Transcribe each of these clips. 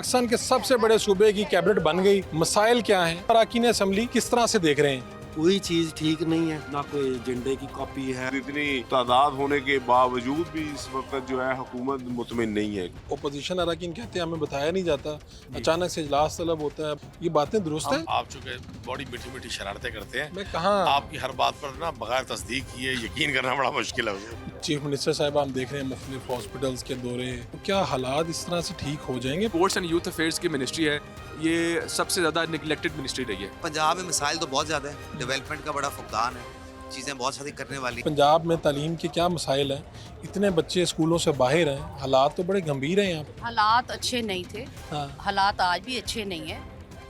पाकिस्तान के सबसे बड़े सूबे की कैबिनेट बन गई, मसाइल क्या हैं, अरकान असम्बली किस तरह से देख रहे हैं? कोई चीज ठीक नहीं है, ना कोई एजेंडे की कॉपी है। इतनी तादाद होने के बावजूद भी इस वक्त जो है हुकूमत मुतमिन नहीं है। ओपोजिशन अरकान कहते हैं हमें बताया नहीं जाता, अचानक से इजलास तलब होता है, ये बातें दुरुस्त है? आप चूँकि बड़ी मीठी मीठी शरारतें करते हैं, मैं कहाँ आपकी हर बात पर ना बगैर तस्दीक किए यकीन करना बड़ा मुश्किल है। चीफ मिनिस्टर साहब हम देख रहे हैं मुख्तलिफ हॉस्पिटल्स के दौरे, तो क्या हालात इस तरह से ठीक हो जाएंगे? स्पोर्ट्स एंड यूथ अफेयर्स की मिनिस्ट्री है, ये सबसे ज़्यादा निगलेक्टेड मिनिस्ट्री रही है। पंजाब में मिसाइल तो बहुत ज़्यादा है, डेवलपमेंट का बड़ा फुकदान है, चीज़ें बहुत सारी करने वाली। पंजाब में तालीम के क्या मसाइल हैं? इतने बच्चे स्कूलों से बाहर हैं, हालात तो बड़े गंभीर हैं यहाँ पे। हालात अच्छे नहीं थे, हाँ। हालात आज भी अच्छे नहीं है।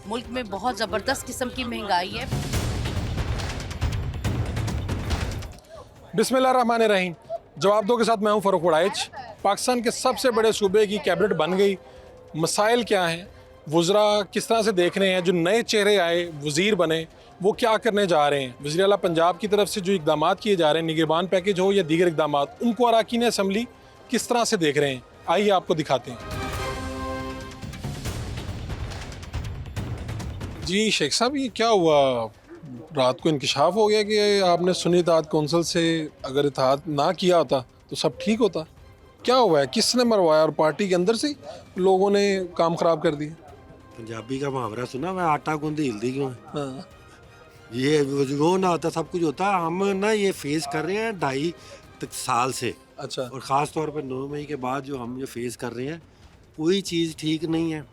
मुल्क में बहुत ज़बरदस्त किस्म की महंगाई है। बिस्मिल्लाहिर्रहमानिर्रहीम। जवाब दो के साथ मैं हूँ फ़ारूक वड़ाइच। पाकिस्तान के सबसे बड़े सूबे की कैबिनेट बन गई, मसाइल क्या हैं, वज़रा किस तरह से देख रहे हैं, जो नए चेहरे आए वज़ीर बने वो क्या करने जा रहे हैं, वज़ीर आला पंजाब की तरफ से जो इक़दाम किए जा रहे हैं, निगरान पैकेज हो या दीगर इक़दाम, उनको अरकान असम्बली किस तरह से देख रहे हैं, आइए आपको दिखाते हैं। जी शेख साहब, ये क्या हुआ, रात को इंकशाफ हो गया कि आपने सुन्नी इत्तेहाद कौंसिल से अगर इत्तेहाद ना किया होता तो सब ठीक होता? क्या हुआ है, किसने मरवाया और पार्टी के अंदर से लोगों ने काम ख़राब कर दिया? पंजाबी का मुहावरा सुना, मैं आटा गूंदी हिलदी क्यों है। हाँ। ये वो ना होता सब कुछ होता। हम ना ये फेस कर रहे हैं 2.5 साल से, अच्छा। और ख़ास तौर पर 9 मई के बाद जो हम ये फेस कर रहे हैं, कोई चीज़ ठीक नहीं है।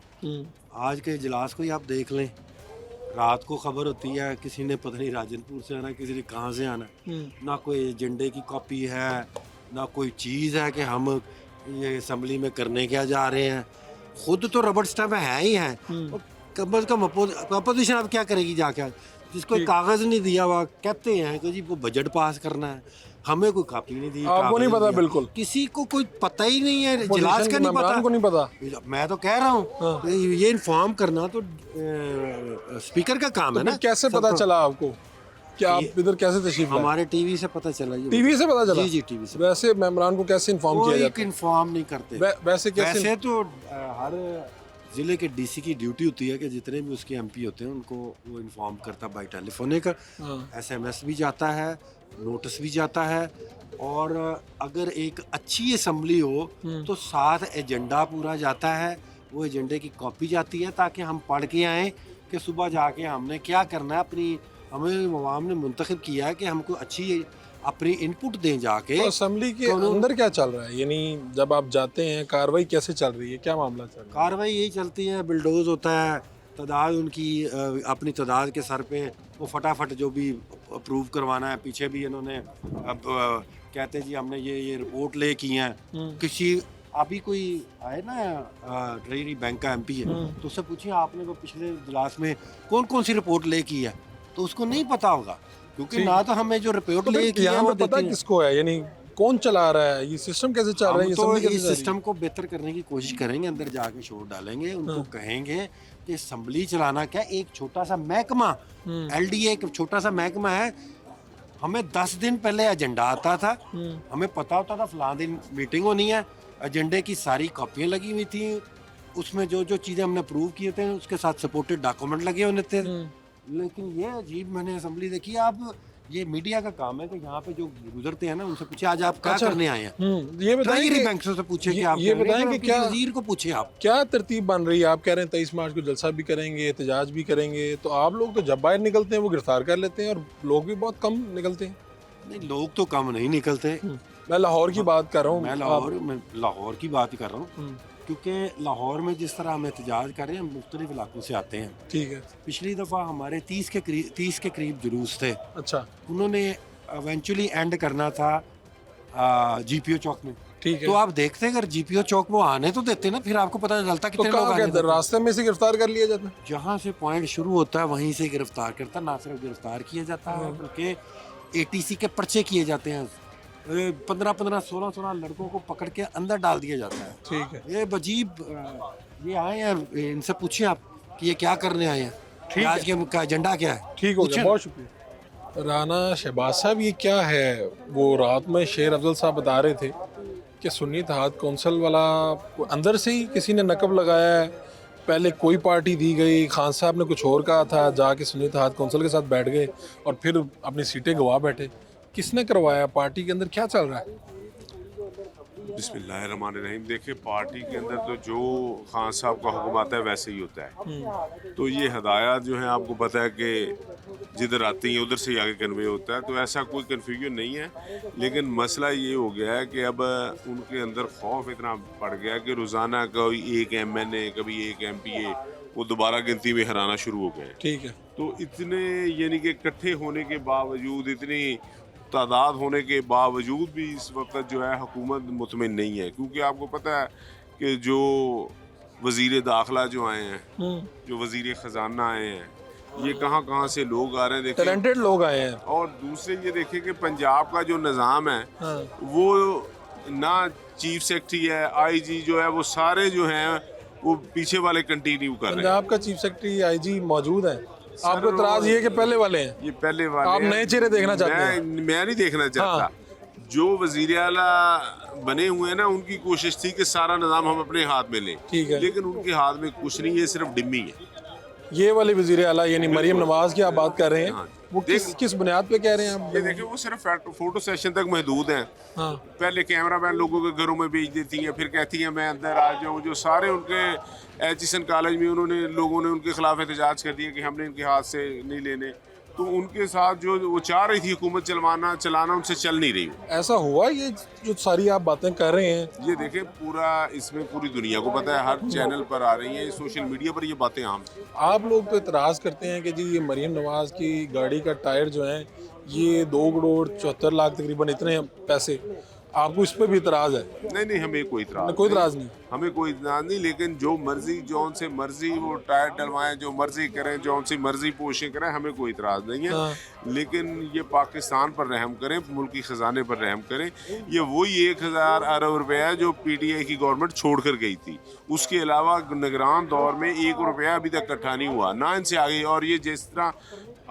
आज के इजलास को ही आप देख लें, रात को खबर होती है किसी ने पता नहीं राजनपुर से आना, किसी ने कहाँ से आना, ना कोई एजेंडे की कॉपी है, ना कोई चीज़ है कि हम ये असम्बली में करने क्या जा रहे हैं। खुद तो रबड़ स्टैम्प है ही है, कम अज़ कम अपोजिशन अब क्या करेगी जाके, जिसको कागज़ नहीं दिया हुआ, कहते हैं कि जी वो बजट पास करना है, हमें कोई कॉपी नहीं दी, आपको नहीं पता? बिल्कुल किसी को कोई पता ही नहीं है, इजलास का नहीं पता, को नहीं पता। मैं तो कह रहा हूँ ये इन्फॉर्म करना तो स्पीकर का काम है ना। कैसे पता चला आपको, क्या आप इधर कैसे तशरीफ लाए? हमारे टीवी से पता चला। टीवी से पता चला? जी जी, टीवी से। वैसे मेंबरान को कैसे इन्फॉर्म किया जाता है? इन्फॉर्म नहीं करते। वैसे कैसे? वैसे तो हर ज़िले के डीसी की ड्यूटी होती है कि जितने भी उसके एमपी होते हैं उनको वो इन्फॉर्म करता बाई टेलीफोनिक, SMS भी जाता है, नोटिस भी जाता है, और अगर एक अच्छी असम्बली हो तो साथ एजेंडा पूरा जाता है, वो एजेंडे की कॉपी जाती है ताकि हम पढ़ के आएँ कि सुबह जाके हमने क्या करना है। अपनी हमें अवाम ने मुंतखब किया है कि हमको अच्छी अपनी इनपुट दें जाके। तो असम्बली के अंदर क्या चल रहा है, यानी जब आप जाते हैं कार्रवाई कैसे चल रही है, क्या मामला चल रहा है? कार्रवाई यही चलती है, बिल्डोज होता है, तादाद उनकी अपनी तादाद के सर पे वो फटाफट जो भी अप्रूव करवाना है। पीछे भी इन्होंने अब कहते जी हमने ये रिपोर्ट ले की है। किसी अभी कोई आए ना ट्रेजरी बैंक का MP है, तो उससे पूछिए आपने वो पिछले इजलास में कौन कौन सी रिपोर्ट ले की है, तो उसको नहीं पता होगा, क्योंकि ना तो हमें जो रिपोर्ट ले की है वो पता किसको है, यानी कौन चला रहा है, ये सिस्टम कैसे चल रहा है? हम तो इस सिस्टम को बेहतर करने की कोशिश करेंगे, अंदर जाके शोर डालेंगे, उनको कहेंगे कि असम्बली चलाना क्या, एक छोटा सा महकमा, LDA एक छोटा सा महकमा है। हमें 10 दिन पहले एजेंडा आता था, हमें पता होता था फलां दिन मीटिंग होनी है, एजेंडे की सारी कॉपियाँ लगी हुई थी, उसमें जो जो चीज़ें हमने अप्रूव किए थे उसके साथ सपोर्टेड डॉक्यूमेंट लगे होने थे। लेकिन ये अजीब मैंने असम्बली देखी। आप ये मीडिया का काम है कि यहाँ पे जो गुजरते हैं ना उनसे पूछे आज आप क्या करने आए हैं। ये बताइए कि बैंक से पूछे कि आप ये बताएं कि क्या वजीर को पूछे आप क्या तरतीब बन रही है। आप कह रहे हैं 23 मार्च को जलसा भी करेंगे, एहतजाज भी करेंगे, तो आप लोग तो जब बाहर निकलते हैं वो गिरफ्तार कर लेते हैं और लोग भी बहुत कम निकलते हैं। नहीं, लोग तो कम नहीं निकलते। मैं लाहौर की बात कर रहा हूँ। मैं लाहौर की बात कर रहा हूँ, क्योंकि लाहौर में जिस तरह हम एहतजाज कर रहे हैं, मुख्तलिफ इलाकों से आते हैं। ठीक है। पिछली दफ़ा हमारे 30 के करीब जुलूस थे। अच्छा। उन्होंने इवेंचुअली एंड करना था GPO चौक में। ठीक है। तो आप देखते अगर GPO चौक वो आने तो देते ना, फिर आपको पता चलता कितने लोग आने थे। रास्ते में से गिरफ्तार कर लिया जाता, जहाँ से पॉइंट शुरू होता है वहीं से गिरफ्तार करता। ना सिर्फ गिरफ्तार किया जाता है बल्कि ATC के पर्चे किए जाते हैं। 15-15, 16-16 लड़कों को पकड़ के अंदर डाल दिया जाता है। ठीक है। ये अजीब, ये आए हैं, इनसे पूछिए आप कि ये क्या करने आए हैं, आज के एजेंडा क्या है। ठीक हो गया, बहुत शुक्रिया। राना शहबाज साहब, ये क्या है, वो रात में शेर अफजल साहब बता रहे थे कि सुन्नी इत्तेहाद कौंसिल वाला अंदर से ही किसी ने नकब लगाया है पहले कोई पार्टी दी गई, खान साहब ने कुछ और कहा था, जाके सुनीत हाथ कौंसल के साथ बैठ गए और फिर अपनी सीटें गवा बैठे। किसने करवाया? पार्टी के अंदर क्या चल रहा है? बिस्मिल्लाहिर्रहमानिर्रहीम। देखिए, पार्टी के अंदर तो जो खान साहब का हुक्म आता है वैसे ही होता है। तो ये हदायत जो है आपको पता है कि जिधर आती है उधर से ही आगे कन्वे होता है, तो ऐसा कोई कन्फ्यूजन नहीं है। लेकिन मसला ये हो गया है कि अब उनके अंदर खौफ इतना पड़ गया कि रोज़ाना कोई एक MNA कभी एक MPA वो दोबारा गिनती में हराना शुरू हो गए। ठीक है। तो इतने यानी कि इकट्ठे होने के बावजूद, इतनी तादाद होने के बावजूद भी इस वक्त जो है हुकूमत मुतमिन नहीं है, क्योंकि आपको पता है कि जो वज़ीर दाखिला जो आए हैं, जो वज़ीर ख़जाना आए हैं, ये कहाँ से लोग आ रहे हैं। देखिए, टैलेंटेड लोग आए हैं। और दूसरे ये देखें कि पंजाब का जो निज़ाम है वो ना चीफ सेक्रेटरी है, IG जो है वो सारे जो हैं वो पीछे वाले कंटिन्यू कर रहे हैं। पंजाब का चीफ सेक्रेटरी IG मौजूद है। आपको इतराज ये है कि पहले वाले हैं? ये पहले वाले आप हैं। नए चेहरे देखना चाहते हैं? मैं नहीं देखना चाहता। जो वज़ीर आला बने हुए हैं ना, उनकी कोशिश थी कि सारा निज़ाम हम अपने हाथ में लें। ठीक है। लेकिन उनके हाथ में कुछ नहीं है, सिर्फ डिम्मी है। ये वाले वज़ीर आला यानी मरियम नवाज की आप बात कर रहे हैं, हाँ। वो किस बुनियाद पे कह रहे हैं आप? ये देखिए, वो सिर्फ फोटो सेशन तक महदूद हैं। हाँ। पहले कैमरामैन लोगों के घरों में भेज देती हैं, फिर कहती हैं मैं अंदर आ जाऊँ। जो सारे उनके एचिसन कॉलेज में लोगों ने उनके खिलाफ एहतजाज कर दिया कि हमने इनके हाथ से नहीं लेने। तो उनके साथ जो वो चाह रही थी हुकूमत चलाना उनसे चल नहीं रही। ऐसा हुआ? ये जो सारी आप बातें कर रहे हैं, ये देखें, पूरा इसमें पूरी दुनिया को पता है, हर चैनल पर आ रही है, सोशल मीडिया पर ये बातें आम हैं। आप लोग तो इतराज़ करते हैं कि जी ये मरियम नवाज की गाड़ी का टायर जो है ये 2 करोड़ 74 लाख तकरीबन इतने पैसे, आपको इस पर भी इतराज़ है? नहीं, हमें कोई इतराज़ कोई इतराज़ नहीं। हमें कोई इतराज़ नहीं। लेकिन जो मर्जी जौन से मर्जी वो टायर डलवाएं, जो मर्जी करें, जौन सी मर्जी पोशें करें, हमें कोई इतराज़ नहीं है। लेकिन ये पाकिस्तान पर रहम करें, मुल्की ख़जाने पर रहम करें। ये वही 1000 अरब रुपया जो PTI की गवर्नमेंट छोड़ कर गई थी, उसके अलावा निगरान दौर में 1 रुपया अभी तक इकट्ठा नहीं हुआ, ना इनसे आगे। और ये जिस तरह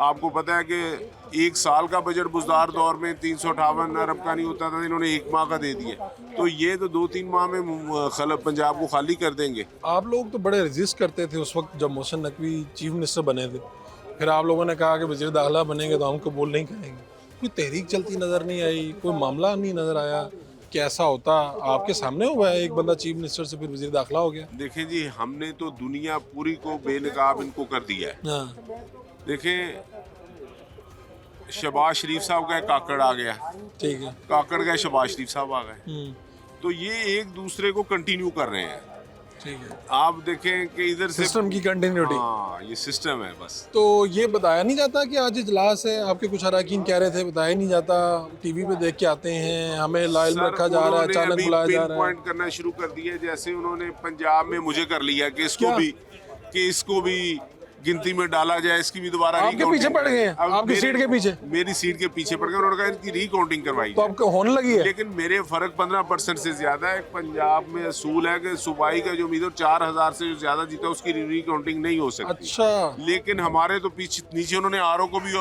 आपको पता है कि 1 साल का बजट बुजदार दौर में 358 अरब का नहीं होता था, इन्होंने 1 माह का दे दिया। तो ये तो 2-3 माह में पंजाब को खाली कर देंगे। आप लोग तो बड़े रजिस्ट करते थे उस वक्त जब मोहसिन नकवी चीफ मिनिस्टर बने थे, फिर आप लोगों ने कहा कि वज़ीर दाखिला बनेंगे तो हम कबूल नहीं करेंगे। कोई तहरीक चलती नज़र नहीं आई, कोई मामला नहीं नज़र आया कि ऐसा होता? आपके सामने हुआ है, एक बंदा चीफ मिनिस्टर से फिर वज़ीर दाखिला हो गया। देखें जी, हमने तो दुनिया पूरी को बेनकाब इनको कर दिया है। हाँ। देखें, शहबाज शरीफ साहब का काकड़ आ गया, ठीक है। काकड़ गए, शहबाज शरीफ साहब आ गए। तो ये एक दूसरे को कंटिन्यू कर रहे हैं। ठीक है। आप देखें कि इधर से सिस्टम की कंटिन्यूटी। हाँ, ये सिस्टम है बस। तो ये बताया नहीं जाता कि आज इजलास है? आपके कुछ अरकान कह रहे थे बताया नहीं जाता, टीवी पे देख के आते हैं, हमें लाइल में रखा जा रहा है, अचानक बुलाया जा रहा है। पॉइंट करना शुरू कर दिया, जैसे उन्होंने पंजाब में मुझे कर लिया कि इसको भी गिनती में डाला जाए, इसकी भी दोबारा आपके पीछे पड़ गए हैं? आपकी सीट के पीछे? मेरी सीट के पीछे पड़ गए। उन्होंने कहा इनकी रिकाउंटिंग करवाई तो आपको होने लगी है? लेकिन मेरे फर्क 15% से ज्यादा है। पंजाब में असूल है कि सूबाई का जो उम्मीदवार 4000 से जो ज्यादा जीता उसकी रिकाउंटिंग नहीं हो सकती। अच्छा। लेकिन हमारे तो पीछे नीचे उन्होंने RO को भी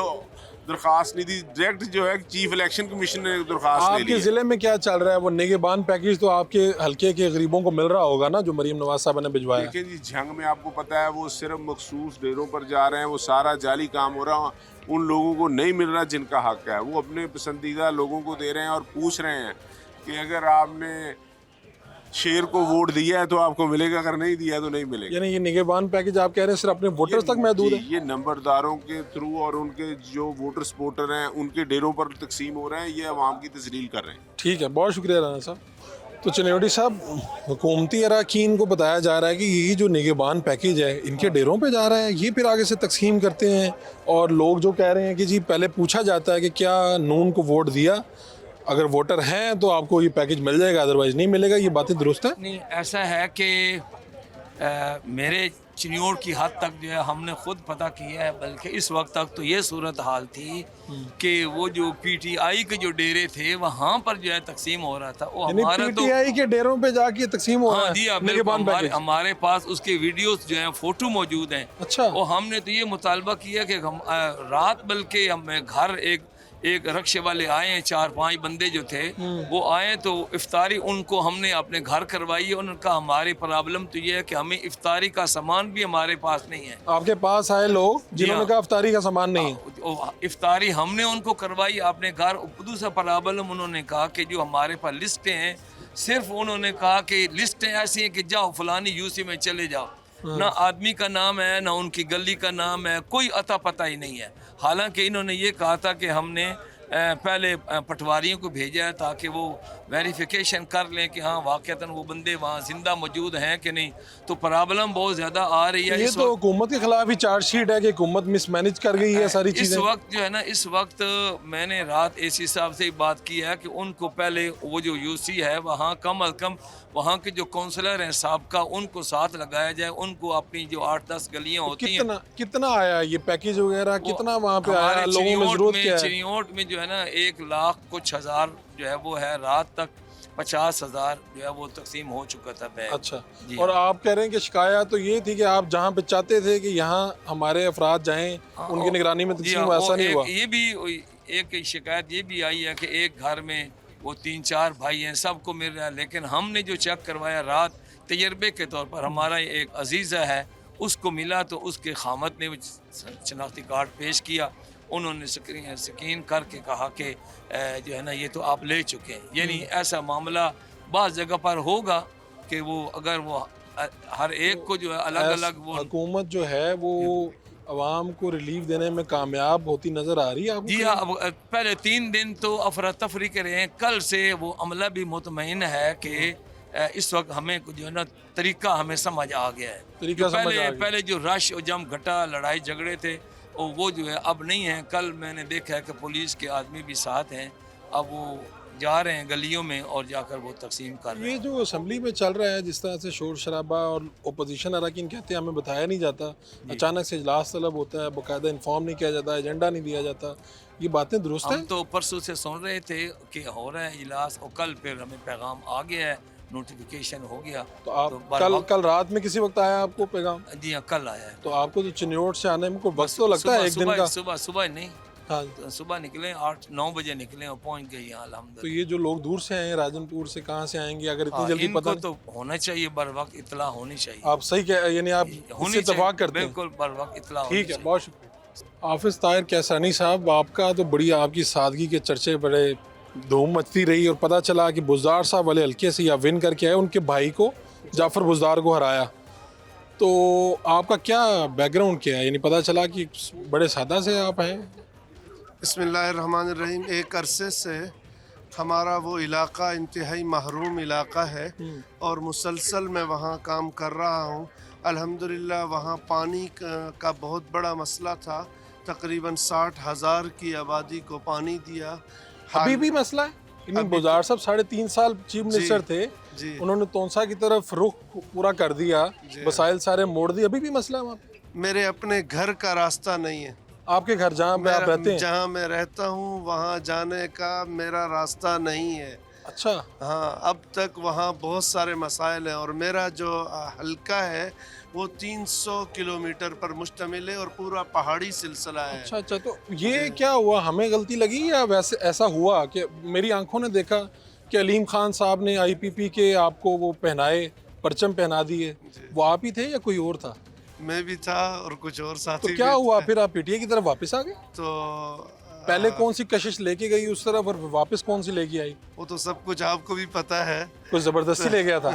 दरखास्त नहीं दी, डायरेक्ट जो है चीफ इलेक्शन कमीशन ने दरखास्त ले ली। आपके जिले में क्या चल रहा है? वो निगहबान पैकेज तो आपके हल्के के गरीबों को मिल रहा होगा ना, जो मरियम नवाज साहब ने भिजवाया? देखिए जी, जंग में आपको पता है वो सिर्फ मखसूस डेरों पर जा रहे हैं, वो सारा जाली काम हो रहा है। उन लोगों को नहीं मिल रहा जिनका हक है, वो अपने पसंदीदा लोगों को दे रहे हैं और पूछ रहे हैं कि अगर आपने शेर को वोट दिया है तो आपको मिलेगा, अगर नहीं दिया तो नहीं मिलेगा। यानी ये निगहबान पैकेज आप कह रहे हैं सिर्फ अपने वोटर्स तक महदूद है? ये नंबरदारों के थ्रू और उनके जो वोटर सपोर्टर हैं उनके डेरों पर तकसीम हो रहे हैं, ये अवाम की तजलील कर रहे हैं। ठीक है, बहुत शुक्रिया राना साहब। तो चनेवटी साहब, हुकूमती अरकान को बताया जा रहा है कि ये जो निगहबान पैकेज है इनके डेरों पे जा रहा है, ये फिर आगे से तकसीम करते हैं। और लोग जो कह रहे हैं कि जी पहले पूछा जाता है कि क्या नून को वोट दिया, अगर वोटर हैं तो आपको ये पैकेज मिल जाएगा, अदरवाइज नहीं मिलेगा। ये बातें दुरुस्त है? नहीं, ऐसा है कि मेरे चिन्योड़ की हद तक जो है हमने खुद पता किया है, बल्कि इस वक्त तक तो ये सूरत हाल थी कि वो जो PTI के जो डेरे थे वहाँ पर जो है तकसीम हो रहा था। वो हमारा तो PTI के डेरों पे जाके तकसीम हो रहा है निगहबान पैकेज। हमारे पास उसके वीडियोस जो हैं, फोटो मौजूद हैं। अच्छा। और हमने तो ये मुतालबा किया कि हम रात, बल्कि हमें घर एक रक्शे वाले आए हैं, 4-5 बंदे जो थे वो आए तो इफ्तारी उनको हमने अपने घर करवाई है। उनका हमारी प्रॉब्लम तो ये है कि हमें इफ्तारी का सामान भी हमारे पास नहीं है। आपके पास आए लोग जिन्होंने हाँ। कहा इफ्तारी का सामान नहीं है। इफ्तारी हमने उनको करवाई अपने घर। दूसरा प्रॉब्लम उन्होंने कहा कि जो हमारे पास लिस्टें हैं, सिर्फ उन्होंने कहा कि लिस्टें ऐसी हैं कि जाओ फलानी यूसी में चले जाओ, ना आदमी का नाम है ना उनकी गली का नाम है, कोई अता पता ही नहीं है। हालांकि इन्होंने ये कहा था कि हमने पहले पटवारियों को भेजा है ताकि वो वेरिफिकेशन कर लें कि हाँ वाकईतन वो बंदे वहाँ जिंदा मौजूद हैं कि नहीं। तो प्रॉब्लम बहुत ज़्यादा आ रही है ये इस तो वक्त। हुकूमत के खिलाफ ही चार्जशीट है कि हुकूमत मिसमैनेज कर गई है सारी इस चीजें। वक्त जो है ना, इस वक्त मैंने रात एसी साहब से बात की है कि उनको पहले वो जो यूसी है वहाँ कम अज़ कम वहाँ के जो काउंसलर हैं साहब उनको साथ लगाया जाए। उनको अपनी जो 8-10 गलियाँ होती हैं, कितना कितना आया ये पैकेज वगैरह, कितना वहाँ पे आया, हमारे लोगों में जरूरत क्या है? चिनियोट में जो है ना 1 लाख कुछ हज़ार जो है वो है। रात तक 50,000 जो है वो तकसीम हो चुका था बैग। अच्छा, जी और आप कह रहे हैं कि शिकायत तो ये थी कि आप जहाँ पे चाहते थे कि यहाँ हमारे अफराद जाएं, उनकी निगरानी में जी तकसीम, हाँ, ऐसा वो नहीं हुआ। ये भी एक शिकायत ये भी आई है कि एक घर में वो 3-4 भाई हैं, सबको मिल रहा है। लेकिन हमने जो चेक करवाया रात तजर्बे के तौर पर, हमारा एक अजीज़ा है उसको मिला तो उसके खामत ने शनाख्ती कार्ड पेश किया। उन्होंने स्क्रीन करके कहा कि जो है ना ये तो आप ले चुके हैं। यानी ऐसा मामला बाज़ जगह पर होगा कि वो अगर वो हर एक को जो है अलग अलग वो हुकूमत जो है वो अवाम को रिलीफ देने में कामयाब होती नजर आ रही है आपको? जी हाँ। अब पहले 3 दिन तो अफरा तफरी के रहे हैं, कल से वो अमला भी मुतमईन है कि इस वक्त हमें जो है ना तरीका हमें समझ आ गया है। तरीका समझ आ गया। पहले जो रश और जम घटा लड़ाई झगड़े थे और वो जो है अब नहीं है। कल मैंने देखा है कि पुलिस के आदमी भी साथ हैं, अब वो जा रहे हैं गलियों में और जाकर वो तकसीम कर रहे हैं। ये जो असम्बली में चल रहा है जिस तरह से शोर शराबा और ओपोजिशन अरकान कहते हैं हमें बताया नहीं जाता, अचानक से इजलास तलब होता है, बाकायदा इन्फॉर्म नहीं किया जाता, एजेंडा नहीं दिया जाता, ये बातें दुरुस्त हम हैं? तो परसों से सुन रहे थे कि हो रहा है इजलास और कल फिर हमें पैगाम आ गया है, नोटिफिकेशन हो गया। तो आप कल रात में किसी वक्त आया आपको पैगाम? जी हाँ, कल आया है। तो आपको तो चिन्योट से आने में कोई वक्त तो लगता है एक दिन का? सुबह नहीं, हाँ। तो सुबह निकले 8-9 बजे निकले और पहुंच गए यहाँ तो अल्हम्दुलिल्लाह। ये जो लोग दूर से आए हैं राजनपुर से, कहाँ से आएंगे अगर इतनी हाँ, जल्दी इनको पता? तो होना चाहिए, बर वक्त इतला होनी चाहिए। आप सही कह, यानी आप होनी इससे इत्तेफाक करते हैं? बिल्कुल बर वक्त इतला होनी ठीक है, चाहिए। बहुत शुक्रिया। हाफिज ताहिर कैसानी साहब, आपका तो बड़ी आपकी सादगी के चर्चे बड़े धूम मचती रही और पता चला कि बुज़दार साहब वाले हल्के से या विन करके आए, उनके भाई को जाफ़र बुज़दार को हराया। तो आपका क्या बैकग्राउंड क्या है, यानी पता चला कि बड़े सादा से आप हैं? बिस्मिल्लाहिर्रहमानिर्रहीम। एक अरसे से हमारा वो इलाका इंतहाई महरूम इलाका है और मुसलसल मैं वहाँ काम कर रहा हूँ। अल्हम्दुलिल्लाह वहाँ पानी का बहुत बड़ा मसला था। तकरीबन 60,000 की आबादी को पानी दिया। अभी भी मसला है? बुज़दार साहब 3.5 साल चीफ मिनिस्टर थे, जी। उन्होंने तोंसा की तरफ रुख पूरा कर दिया, वसाइल सारे मोड़ दिए, अभी भी मसला है वहाँ पे? मेरे अपने घर का रास्ता नहीं है। आपके घर जहाँ पे आप रहते हैं? जहाँ मैं रहता हूँ वहाँ जाने का मेरा रास्ता नहीं है। अच्छा। हाँ, अब तक वहाँ बहुत सारे मसाइल हैं और मेरा जो हल्का है वो 300 किलोमीटर पर मुश्तमिल है और पूरा पहाड़ी सिलसिला है। अच्छा अच्छा, तो ये क्या हुआ, हमें गलती लगी या वैसे ऐसा हुआ कि मेरी आंखों ने देखा कि अलीम खान साहब ने IPP के आपको वो पहनाए, परचम पहना दिए, वो आप ही थे या कोई और था? मैं भी था और कुछ और साथी तो क्या भी हुआ थे। फिर, आप PTI की तरफ वापस आ गए? तो पहले कौन सी कशिश लेके गई उस तरफ और वापस कौन सी लेके आई? वो तो सब कुछ आपको भी पता है। कुछ जबरदस्ती ले गया था?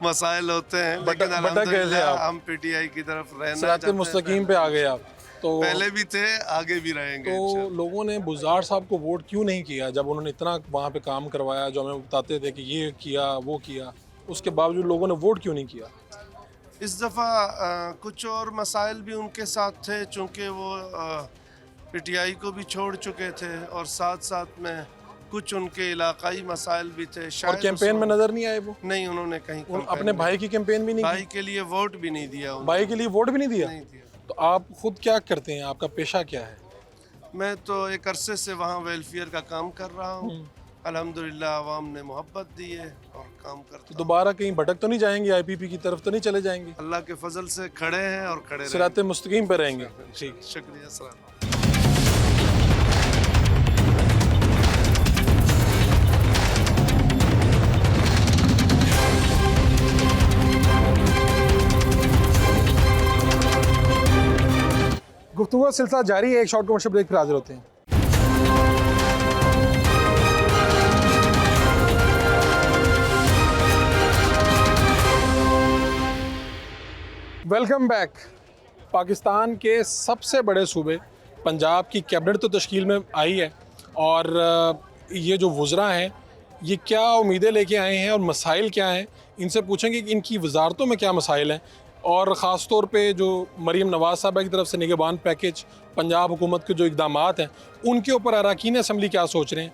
मसाइल होते हैं भटक लेकिन गए थे अल्हम्दुलिल्लाह आप? हम PTI की तरफ रहना सिरात चाहते हैं। मुस्तकीम पे आ गए आप? तो पहले भी थे, आगे भी रहेंगे तो इंशाअल्लाह। लोगों ने बुज़दार साहब को वोट क्यों नहीं किया जब उन्होंने इतना वहाँ पे काम करवाया, जो हमें बताते थे कि ये किया वो किया, उसके बावजूद लोगों ने वोट क्यों नहीं किया? इस दफ़ा कुछ और मसाइल भी उनके साथ थे, चूँकि वो PTI को भी छोड़ चुके थे और साथ साथ में कुछ उनके इलाकाई मसाइल भी थे। और शायद कैंपेन में नजर नहीं आए वो? नहीं, उन्होंने कहीं अपने भाई की कैंपेन भी नहीं भाई के लिए वोट भी नहीं दिया। की? भाई के लिए वोट भी नहीं दिया? नहीं दिया। तो आप खुद क्या करते हैं, आपका पेशा क्या है? मैं तो एक अरसे से वहाँ वेलफेयर का काम कर रहा हूँ। अल्हम्दुलिल्लाह आवाम ने मोहब्बत दी है और काम करता तो दोबारा कहीं भटक तो नहीं जाएंगे, IPP की तरफ तो नहीं चले जाएंगे? अल्लाह के फजल से खड़े हैं और खड़े सिरात मुस्तकीम पे रहेंगे। ठीक। शुक्रिया। गुफ्तगू का सिलसिला जारी है, एक शॉर्ट कमर्शियल ब्रेक, फिर हाजिर होते हैं। Welcome back. पाकिस्तान के सबसे बड़े सूबे पंजाब की कैबिनेट तो तश्कील में आई है, और ये जो वज़रा हैं ये क्या उम्मीदें लेके आए हैं और मसाइल क्या हैं, इनसे पूछेंगे कि इनकी वजारतों में क्या मसाइल हैं, और ख़ास तौर पे जो मरीम नवाज़ साहबा की तरफ से निगहबान पैकेज, पंजाब हुकूमत के जो इक़दामात हैं उनके ऊपर अरकान असम्बली क्या सोच रहे हैं।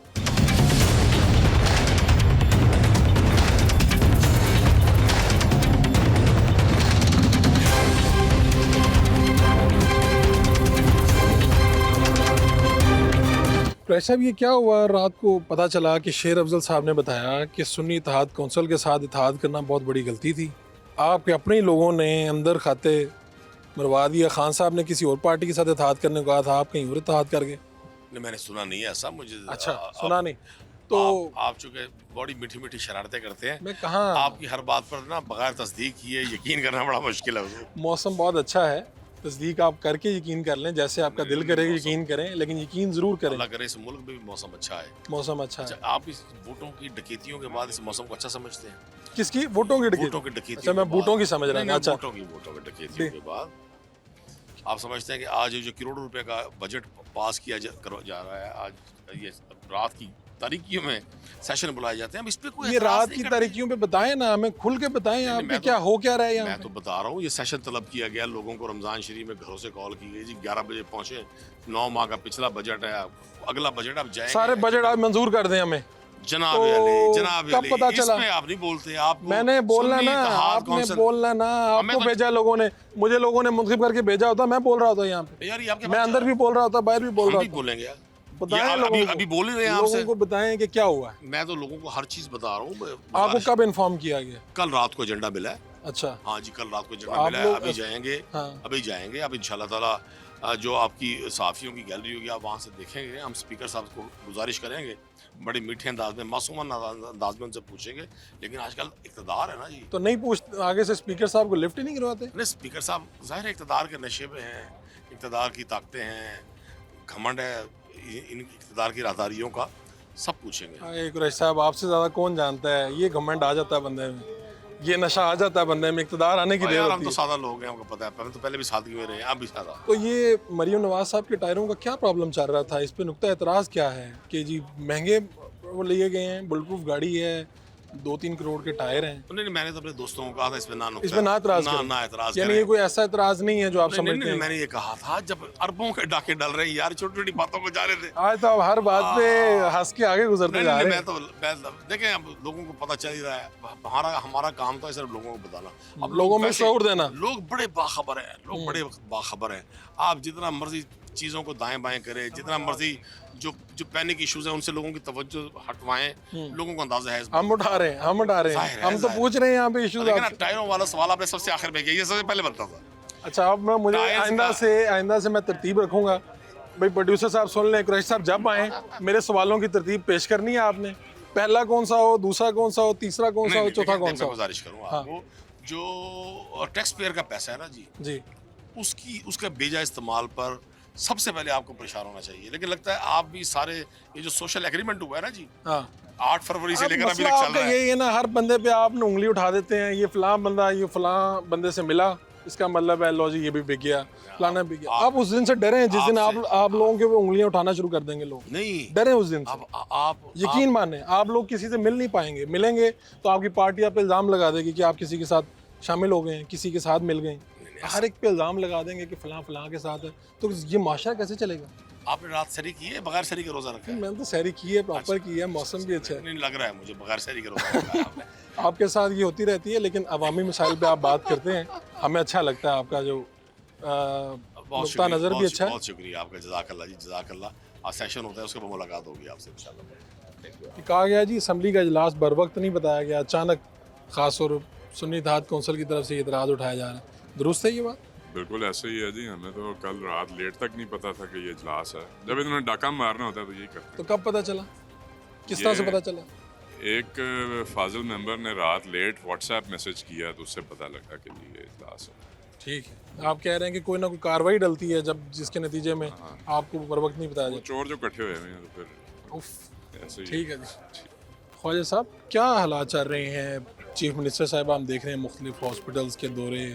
साहब ये क्या हुआ, रात को पता चला कि शेर अफजल साहब ने बताया कि सुन्नी इत्तेहाद कौंसिल के साथ इत्तेहाद करना बहुत बड़ी गलती थी। आपके अपने ही लोगों ने अंदर खाते मरवा दिया। खान साहब ने किसी और पार्टी के साथ इत्तेहाद करने को कहा था, आप कहीं और इत्तेहाद कर गए। नहीं, मैंने सुना नहीं है ऐसा, मुझे अच्छा, सुना नहीं तो आप चूंकि बड़ी मीठी मीठी शरारतें करते हैं, मैं कहाँ, आपकी हर बात पर ना बगैर तस्दीक किए यकीन करना बड़ा मुश्किल है। मौसम बहुत अच्छा है, तस्दीक आप करके यकीन कर लें, जैसे आपका दिल करे यकीन करें, लेकिन यकीन ज़रूर करें। अल्लाह करे इस मुल्क में भी मौसम अच्छा है। मौसम अच्छा है। अच्छा, आप इस वोटों की डकैतियों के बाद इस मौसम को अच्छा समझते हैं? किसकी? वोटों की वोटों की डकैती? डकैती। अच्छा, मैं बूटों की समझ रहा था। अच्छा, वोटों की डकैतियों के बाद आप समझते हैं कि आज ये जो करोड़ों रुपए का बजट पास किया जा रहा है, आज ये रात की तारीखियों में सेशन बुलाए जाते हैं, अब इस पे कोई ये एतराज़ रात नहीं की करते। तारीखियों पे बताएं ना, हमें खुल के बताएं आप मैं क्या हो क्या रहा है यहाँ मैं पे? तो बता रहा हूँ, ये सेशन तलब किया गया लोगों को, रमजान शरीफ में घरों से कॉल की गई जी, 11 बजे पहुंचे, 9 माह का पिछला बजट है, अगला बजट आप जाएंगे, सारे बजट आप मंजूर कर दें हमें। जनाब तो अली, जनाब कब अली, पता चला? इसमें आप नहीं बोलते, आप मैंने बोलना ना, आपने बोलना ना, आपको भेजा लोगों ने, मुझे लोगों ने मुंतखब करके भेजा होता, मैं बोल रहा होता यहाँ पे, यार ये आपके मैं अंदर भी बोल रहा होता, बाहर भी बोल रहा भी था। बोलेंगे यार, बताएं लोगों को, अभी बोल ही रहे हैं लोगों आपसे, को बताएं कि क्या हुआ है। मैं तो लोगों को हर चीज बता रहा हूँ। आपको कब इन्फॉर्म किया गया? कल रात को एजेंडा मिला है। अच्छा, हाँ जी, कल रात को आप एजेंडा मिला है, लोग- अभी जाएंगे, हाँ। अभी जाएंगे, अब इंशाल्लाह ताला जो आपकी सहाफ़ियों की गैलरी होगी आप वहाँ से देखेंगे, हम स्पीकर साहब को गुजारिश करेंगे, बड़े मीठे अंदाज में, मासूमान अंदाज में उनसे पूछेंगे, लेकिन आजकल इक़्तिदार है ना जी, तो नहीं पूछ, आगे से स्पीकर साहब को लिफ्ट ही नहीं करवाते? नहीं स्पीकर साहब ज़ाहिर है इक़्तिदार के नशे में हैं, इक़्तिदार की ताकतें हैं, घमंड है इन इक़्तिदार की राहदारियों का, सब पूछेंगे। कुरैशी साहब, आपसे ज़्यादा कौन जानता है, ये घमंड आ जाता है बंदे में, ये नशा आ जाता है बंदे में, इक़्तिदार आने की देर यार हम होती तो है। सादा लोग हैं, हमको पता है, हम तो पहले भी सादगी में रहे हैं, आप भी सादा। तो ये मरीम नवाज साहब के टायरों का क्या प्रॉब्लम चल रहा था, इस पे नुक्ता एतराज़ क्या है कि जी महंगे वो लिए गए हैं, बुलेट प्रूफ गाड़ी है, 2-3 करोड़ के टायर हैं, नहीं, मैंने तो अपने दोस्तों को कहा था इस पे ना एतराज़ करें। ना एतराज़ यानी करें। ये कोई ऐसा एतराज़ नहीं है जो आप समझते नहीं, हैं। मैंने ये कहा था जब अरबों के डाके डल रहे हैं यार, छोटी छोटी बातों को जा रहे थे। आज तो आप हर बात पे हंस के आगे गुजरते जा रहे हैं। मैं देखें, अब लोगों को पता चल ही रहा है, हमारा काम तो है सिर्फ लोगों को बताना। अब लोगों में शऊर देना। लोग बड़े बाखबर हैं, लोग बड़े बाखबर हैं। आप जितना मर्जी चीज़ों को दाएं बाएं करें, जितना मर्जी जो पैनिक इश्यूज हैं उनसे लोगों की तवज्जो हटवाएं, लोगों को अंदाजा है। हम उठा रहे हैं, हम जाहिर तो है। पूछ रहे हैं यहाँ पे इश्यूज। लेकिन टायरों वाला सवाल आपने सबसे आखिर में किया, ये सबसे पहले बनता था। अच्छा, अब मैं मुझे आइंदा से मैं तरतीब रखूंगा भाई। प्रोड्यूसर साहब सुन लें, कुरैशी साहब जब आए मेरे सवालों की तरतीब पेश करनी है आपने, पहला कौन सा हो, दूसरा कौन सा हो, तीसरा कौन सा हो, चौथा कौन सा हो। गुजारिश करूँगा आपको, जो टैक्स पेयर का पैसा है ना जी, उसका बेजा इस्तेमाल पर सबसे पहले आपको परेशान होना चाहिए। लेकिन लगता है आप भी सारे ये जो सोशल एग्रीमेंट हुआ है ना जी, 8 फरवरी से लेकर अभी तक चल रहा है, ये ना हर बंदे पे आपने उंगली उठा देते हैं, ये फलां बंदा ये फलां बंदे से मिला, इसका मतलब है लो जी ये भी बिक गया, फलाना बिक गया। आप उस दिन से डरे हैं जिस दिन आप लोगों के उंगलियां उठाना शुरू कर देंगे लोग। नहीं डरे उस दिन से। आप यकीन माने, आप लोग किसी से मिल नहीं पाएंगे, मिलेंगे तो आपकी पार्टी आप पे इल्ज़ाम लगा देगी कि आप किसी के साथ शामिल हो गए हैं, किसी के साथ मिल गए, हर एक पे इल्ज़ाम लगा देंगे कि फलां फलां के साथ है। तो ये माशरा कैसे चलेगा? आपने रात सरी की है, बगैर सरी के रोजा रखा है? मैंने तो सैरी की है, प्रॉपर की है, मौसम भी अच्छा है। नहीं लग रहा है मुझे बगैर सरी के रोजा रखा है आपने। आपके साथ ये होती रहती है, लेकिन अवामी मसाइल पे आप बात करते हैं, हमें अच्छा लगता है। आपका जो नुक्ता नज़र भी अच्छा है। बहुत शुक्रिया आपका, जज़ाकल्लाह जी, जज़ाकल्लाह। आज सेशन होता है, उसके बाद मुलाकात होगी आपसे इंशाल्लाह। कहा गया जी असम्बली का इजलास बर वक्त नहीं बताया गया, अचानक खास और सुन्नी इत्तेहाद कौंसिल की तरफ से इतराज़ उठाया जा रहा है, दुरुस्त है ये बात? बिल्कुल ऐसे ही है जी, हमें तो कल रात लेट तक नहीं पता था कि ये इजलास है। जब इन्होंने डाका मारना होता है तो यही करते तो कब पता चला, किस तरह से पता चला? एक फाजिल मेंबर ने रात लेट व्हाट्सएप मैसेज किया तो उससे पता लगा कि जी ये इजलास है। ठीक है, आप कह रहे हैं कि कोई ना कोई कार्रवाई डलती है जब जिसके नतीजे में आपको बर वक्त नहीं बताया वो जाता। चोर जो इकट्ठे हुए हैं तो फिर उफ, ऐसे ही ठीक है जी। ख्वाजा साहब, क्या हालात चल रहे हैं? चीफ मिनिस्टर साहब हम देख रहे हैं मुख्तलिफ हॉस्पिटल्स के दौरे,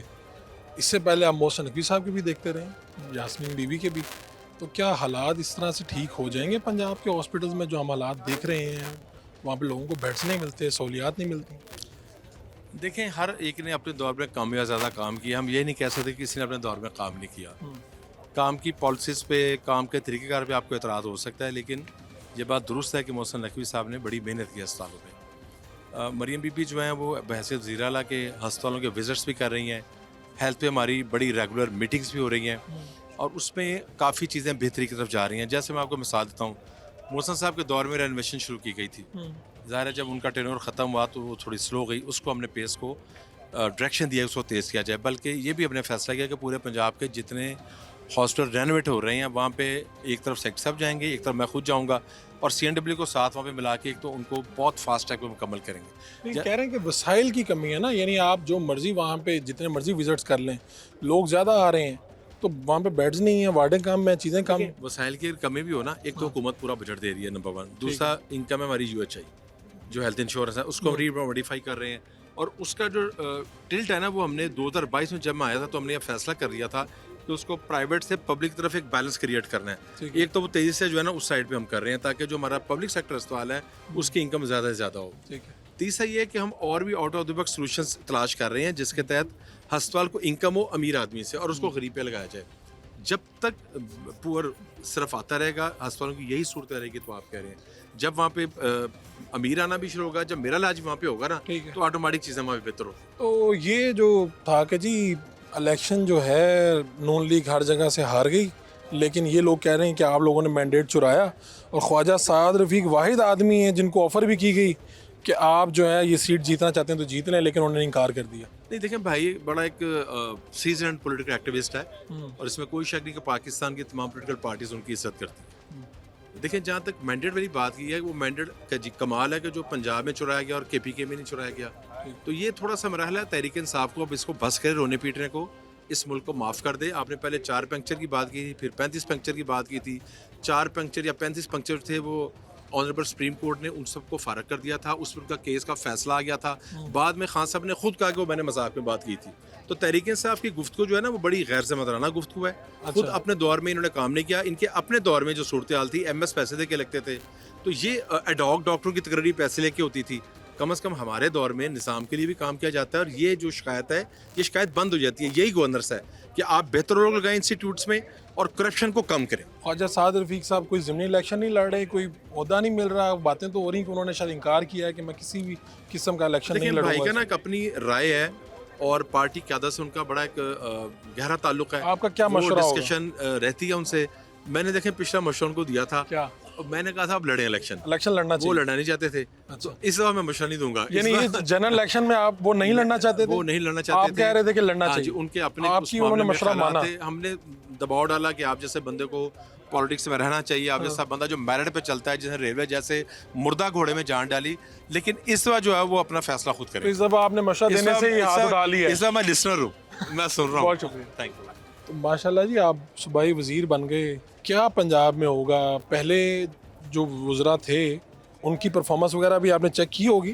इससे पहले आप मोहसिन नकवी साहब के भी देखते रहे, यास्मीन बीबी के भी। तो क्या हालात इस तरह से ठीक हो जाएंगे पंजाब के हॉस्पिटल्स में? जो हम हालात देख रहे हैं, वहाँ पे लोगों को बेड्स नहीं मिलते, सहूलियात नहीं मिलती। देखें, हर एक ने अपने दौर में कम या ज़्यादा काम किया। हम ये नहीं कह सकते कि किसी ने अपने दौर में काम नहीं किया। काम की पॉलिसीज़ पे, काम के तरीक़ेकार पे आपको एतराज़ हो सकता है, लेकिन ये बात दुरुस्त है कि मोहसिन नकवी साहब ने बड़ी मेहनत की अस्पतालों में। मरीम बीबी जो हैं वो बहैसियत वज़ीर आला के अस्पतालों के विज़िट्स भी कर रही हैं, हेल्थ पे हमारी बड़ी रेगुलर मीटिंग्स भी हो रही हैं, और उसमें काफ़ी चीज़ें बेहतरी की तरफ जा रही हैं। जैसे मैं आपको मिसाल देता हूँ, मोहसिन साहब के दौर में रेनोवेशन शुरू की गई थी। ज़ाहिर है जब उनका टेन्योर ख़त्म हुआ तो वो थोड़ी स्लो गई। उसको हमने पेस को डायरेक्शन दिया, उसको तेज़ किया जाए। बल्कि ये भी हमने फैसला किया कि पूरे पंजाब के जितने हॉस्पिटल रेनोवेट हो रहे हैं वहाँ पे एक तरफ सेक्टर साहब जाएंगे, एक तरफ मैं खुद जाऊँगा, और CNW को साथ वहाँ पे मिला के एक तो उनको बहुत फास्ट ट्रैक पे मुकम्मल करेंगे। नहीं, कह रहे हैं कि वसाइल की कमी है ना, यानी आप जो मर्जी वहाँ पे जितने मर्जी विजिट्स कर लें, लोग ज़्यादा आ रहे हैं तो वहाँ पे बेड्स नहीं है, वार्डन कम है, चीज़ें कम। वसाइल की कमी भी हो ना, एक तो हुकूमत पूरा बजट दे रही है, नंबर 1। दूसरा, इनकम है हमारी UHI जो हेल्थ इंश्योरेंस है, उसको हम मॉडिफाई कर रहे हैं, और उसका जो टिल्ट है ना, वो हमने 2022 में जब मैं आया था तो हमने ये फैसला कर लिया था कि उसको प्राइवेट से पब्लिक तरफ एक बैलेंस क्रिएट करना है। एक तो वो तेज़ी से जो है ना उस साइड पे हम कर रहे हैं, ताकि जो हमारा पब्लिक सेक्टर अस्पताल है उसकी इनकम ज़्यादा से ज़्यादा हो। ठीक है। तीसरा ये है कि हम और भी out of the box solutions तलाश कर रहे हैं, जिसके तहत अस्पताल को इनकम हो अमीर आदमी से और उसको गरीब पे लगाया जाए। जब तक पुअर सिर्फ आता रहेगा, अस्पतालों की यही सूरत रहेगी, तो आप कह रहे हैं जब वहाँ पे अमीर आना भी शुरू होगा, जब मेरा इलाज वहाँ पे होगा ना, तो ऑटोमेटिक चीज़ें वहाँ पे बेहतर हो। तो ये जो था कि जी इलेक्शन जो है नून लीग हर जगह से हार गई, लेकिन ये लोग कह रहे हैं कि आप लोगों ने मैंडेट चुराया, और ख्वाजा साद रफ़ीक वाहिद आदमी है जिनको ऑफ़र भी की गई कि आप जो है ये सीट जीतना चाहते हैं तो जीत लें, लेकिन उन्होंने इनकार कर दिया। नहीं, देखें भाई, बड़ा एक सीजन पॉलिटिकल एक्टिविस्ट है, और इसमें कोई शक नहीं कि पाकिस्तान की तमाम पॉलिटिकल पार्टीज उनकी इज्जत करती हैं। देखें, जहाँ तक मैंडेट वाली बात की है, वो मैंडेट का जी कमाल है कि जो पंजाब में चुराया गया और KPK में नहीं चुराया गया। तो ये थोड़ा सा मरहला है तहरीक इंसाफ को, अब इसको बस करे रोने पीटने को, इस मुल्क को माफ़ कर दे। आपने पहले 4 पंक्चर की बात की थी, फिर 35 पंक्चर की बात की थी। 4 पंक्चर या 35 पंक्चर थे, वो ऑनरेबल सुप्रीम कोर्ट ने उन सबको फारग कर दिया था, उस पर उनका केस का फैसला आ गया था। बाद में खान साहब ने खुद कहा कि वो मैंने मजाक में बात की थी। तो तहरीक इंसाफ की गुफ्तगू जो है ना, वो बड़ी गैर ज़िम्मेदाराना गुफ्तगू है। खुद अपने दौर में इन्होंने काम नहीं किया। इनके अपने दौर में जो सूरत हाल थी, MS पैसे दे के लगते थे, तो ये एडॉक डॉक्टरों की तकरीरी पैसे लेके होती थी। कम से कम हमारे दौर में निज़ाम के लिए भी काम किया जाता है, और ये जो शिकायत है, ये शिकायत बंद हो जाती है। यही गवर्नर्स है कि आप बेहतर लोग लगाएं इंस्टीट्यूट्स में और करप्शन को कम करें। ख्वाजा साद रफ़ीक साहब कोई ज़िमनी इलेक्शन नहीं लड़ रहे, कोई ओहदा नहीं मिल रहा, बातें तो हो रही कि उन्होंने शायद इनकार किया है कि मैं किसी भी किस्म का इलेक्शन नहीं लेकिन भाई लड़ूंगा। का ना एक अपनी राय है, और पार्टी क़यादत से उनका बड़ा एक गहरा ताल्लुक है। आपका क्या मशवरा होगा? डिस्कशन रहती है उनसे। मैंने देखें पिछला मशवरा उनको दिया था, क्या मैंने कहा था आप लड़ें इलेक्शन लड़ना वो चाहिए, लड़ना नहीं चाहते थे। अच्छा। तो इस दफा मैं मशवरा नहीं दूंगा। यानी ये जनरल इलेक्शन में आप वो नहीं लड़ना चाहते थे? वो नहीं लड़ना चाहते आप कह रहे थे कि लड़ना हाँ जी, चाहिए, उनके अपने आपकी उन्होंने मशवरा माना। हमने दबाव डाला कि आप जैसे बंदे को पॉलिटिक्स में रहना चाहिए, आप जैसा बंदा जो मेरिट पे चलता है, जिसने रेलवे जैसे मुर्दा घोड़े में जान डाली। लेकिन इस बार जो है वो अपना फैसला खुद तो करे। इस दफा आपने मशवरा देने से ही हाथ उठा लिया है। इस बार मैं लिसनर हूँ, मैं सुन रहा हूँ। बहुत शुक्रिया। Thank you. तो माशाल्लाह जी, आप सूबाई वज़ीर बन गए। क्या पंजाब में होगा? पहले जो वज़रा थे उनकी परफॉर्मेंस वगैरह भी आपने चेक की होगी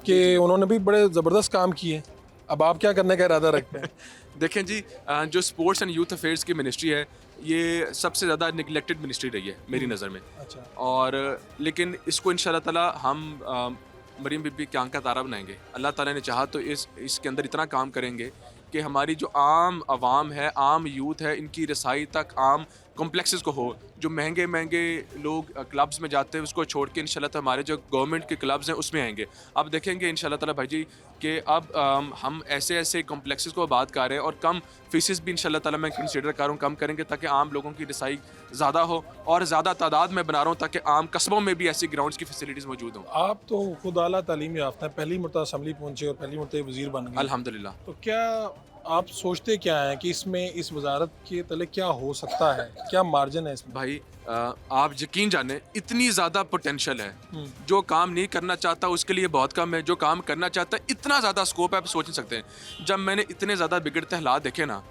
कि उन्होंने भी बड़े ज़बरदस्त काम किए। अब आप क्या करने का इरादा रखते हैं? देखें जी, जो स्पोर्ट्स एंड यूथ अफेयर्स की मिनिस्ट्री है, ये सबसे ज़्यादा निगलेक्टेड मिनिस्ट्री रही है मेरी नज़र में। अच्छा। और लेकिन इसको इंशाल्लाह ताला हम मरीम बीबी की आंख का तारा बनाएंगे। अल्लाह ताला ने चाहा तो इसके अंदर इतना काम करेंगे कि हमारी जो आम आवाम है, आम यूथ है, इनकी रसाई तक आम कॉम्प्लेक्सेस को हो। जो महंगे महंगे लोग क्लब्स में जाते हैं उसको छोड़ के इंशाल्लाह ताला हमारे जो गवर्नमेंट के क्लब्स हैं उसमें आएंगे। अब देखेंगे इंशाल्लाह ताला भाई जी कि अब हम ऐसे ऐसे कॉम्प्लेक्सेस को बात कर रहे हैं, और कम फीसेस भी इंशाल्लाह ताला मैं कंसिडर कर रहा हूँ कम करेंगे, ताकि आम लोगों की रसाई ज़्यादा हो, और ज़्यादा तादाद में बना रहा हूँ ताकि आम कस्बों में भी ऐसी ग्राउंड्स की फैसिलिटीज़ मौजूद हों। आप तो खुद आला तालीम याफ्ता हैं, पहली मरतबा असम्बली पहुँचे और पहली मरतबा वज़ीर बन गए, अल्हम्दुलिल्लाह। तो क्या आप सोचते क्या हैं कि इसमें इस वजारत के तले क्या हो सकता है? क्या मार्जिन है इसमें? भाई आप यकीन जाने इतनी ज़्यादा पोटेंशियल है। जो काम नहीं करना चाहता उसके लिए बहुत कम है, जो काम करना चाहता है इतना ज़्यादा स्कोप है, आप सोच नहीं सकते हैं। जब मैंने इतने ज़्यादा बिगड़ते हालात देखे ना,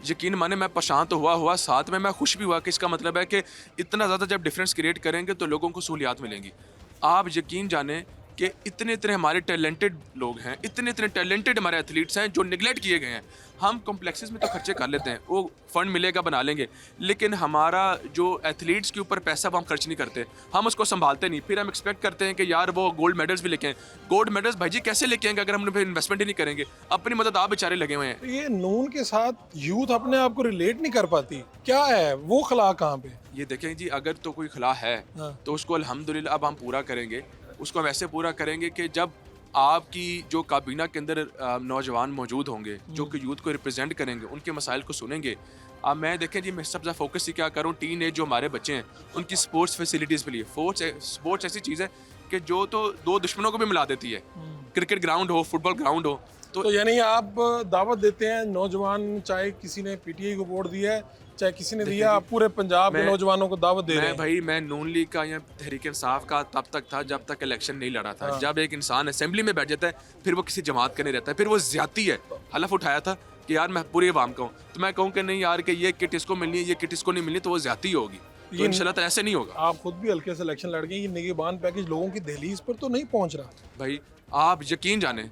यकीन माने मैं परेशान तो हुआ, साथ में मैं खुश भी हुआ कि इसका मतलब है कि इतना ज़्यादा जब डिफरेंस क्रिएट करेंगे तो लोगों को सहूलियात मिलेंगी। आप यकीन जाने कि इतने हमारे टैलेंटेड लोग हैं, इतने टैलेंटेड हमारे एथलीट्स हैं जो निगलेक्ट किए गए हैं। हम कॉम्प्लेक्सेस में तो खर्चे कर लेते हैं, वो फंड मिलेगा बना लेंगे, लेकिन हमारा जो एथलीट्स के ऊपर पैसा वो हम खर्च नहीं करते, हम उसको संभालते नहीं। फिर हम एक्सपेक्ट करते हैं कि यार वो गोल्ड मेडल्स भी लेके आएँ। गोल्ड मेडल्स भाई जी कैसे लेके आएंगे अगर हम फिर इन्वेस्टमेंट ही नहीं करेंगे? अपनी मदद आप बेचारे लगे हुए हैं। तो ये नून के साथ यूथ अपने आप को रिलेट नहीं कर पाती, क्या है वो खला कहाँ पे? ये देखें जी, अगर तो कोई खला है तो उसको अल्हम्दुलिल्लाह अब हम पूरा करेंगे। उसको हम ऐसे पूरा करेंगे कि जब आपकी जो काबीना के अंदर नौजवान मौजूद होंगे जो कि यूथ को रिप्रेजेंट करेंगे, उनके मसाइल को सुनेंगे। अब मैं देखें जी, मैं सबसे फोकस ही क्या करूँ, टीन एज जो हमारे बच्चे हैं उनकी स्पोर्ट्स फैसिलिटीज़ के लिए। स्पोर्ट्स ऐसी चीज़ है कि जो तो दो दुश्मनों को भी मिला देती है। क्रिकेट ग्राउंड हो, फुटबॉल ग्राउंड हो, तो यानी आप दावत देते हैं नौजवान, चाहे किसी ने पीटीआई को वोट दिया है, चाहे किसी ने दिया, आप पूरे पंजाब के नौजवानों को दावत दे रहे हैं? भाई मैं नून लीग का या तहरीक इंसाफ का तब तक था जब तक इलेक्शन नहीं लड़ा था। जब एक इंसान असेंबली में बैठ जाता है फिर वो किसी जमात का नहीं रहता है, फिर वो ज्यादती है। हलफ उठाया था कि यार मैं पूरी अवाम का हूँ, तो मैं कहूँ कि नहीं यार कि ये किट इसको मिलनी है, ये किट इसको नहीं मिलनी, तो वो ज्यादती होगी। तो इंशाल्लाह तो ऐसे नहीं होगा। आप खुद भी हल्के से इलेक्शन लड़ गए, ये निगहबान पैकेज लोगों की दहलीज पर तो नहीं पहुंच रहा। भाई आप यकीन जाने,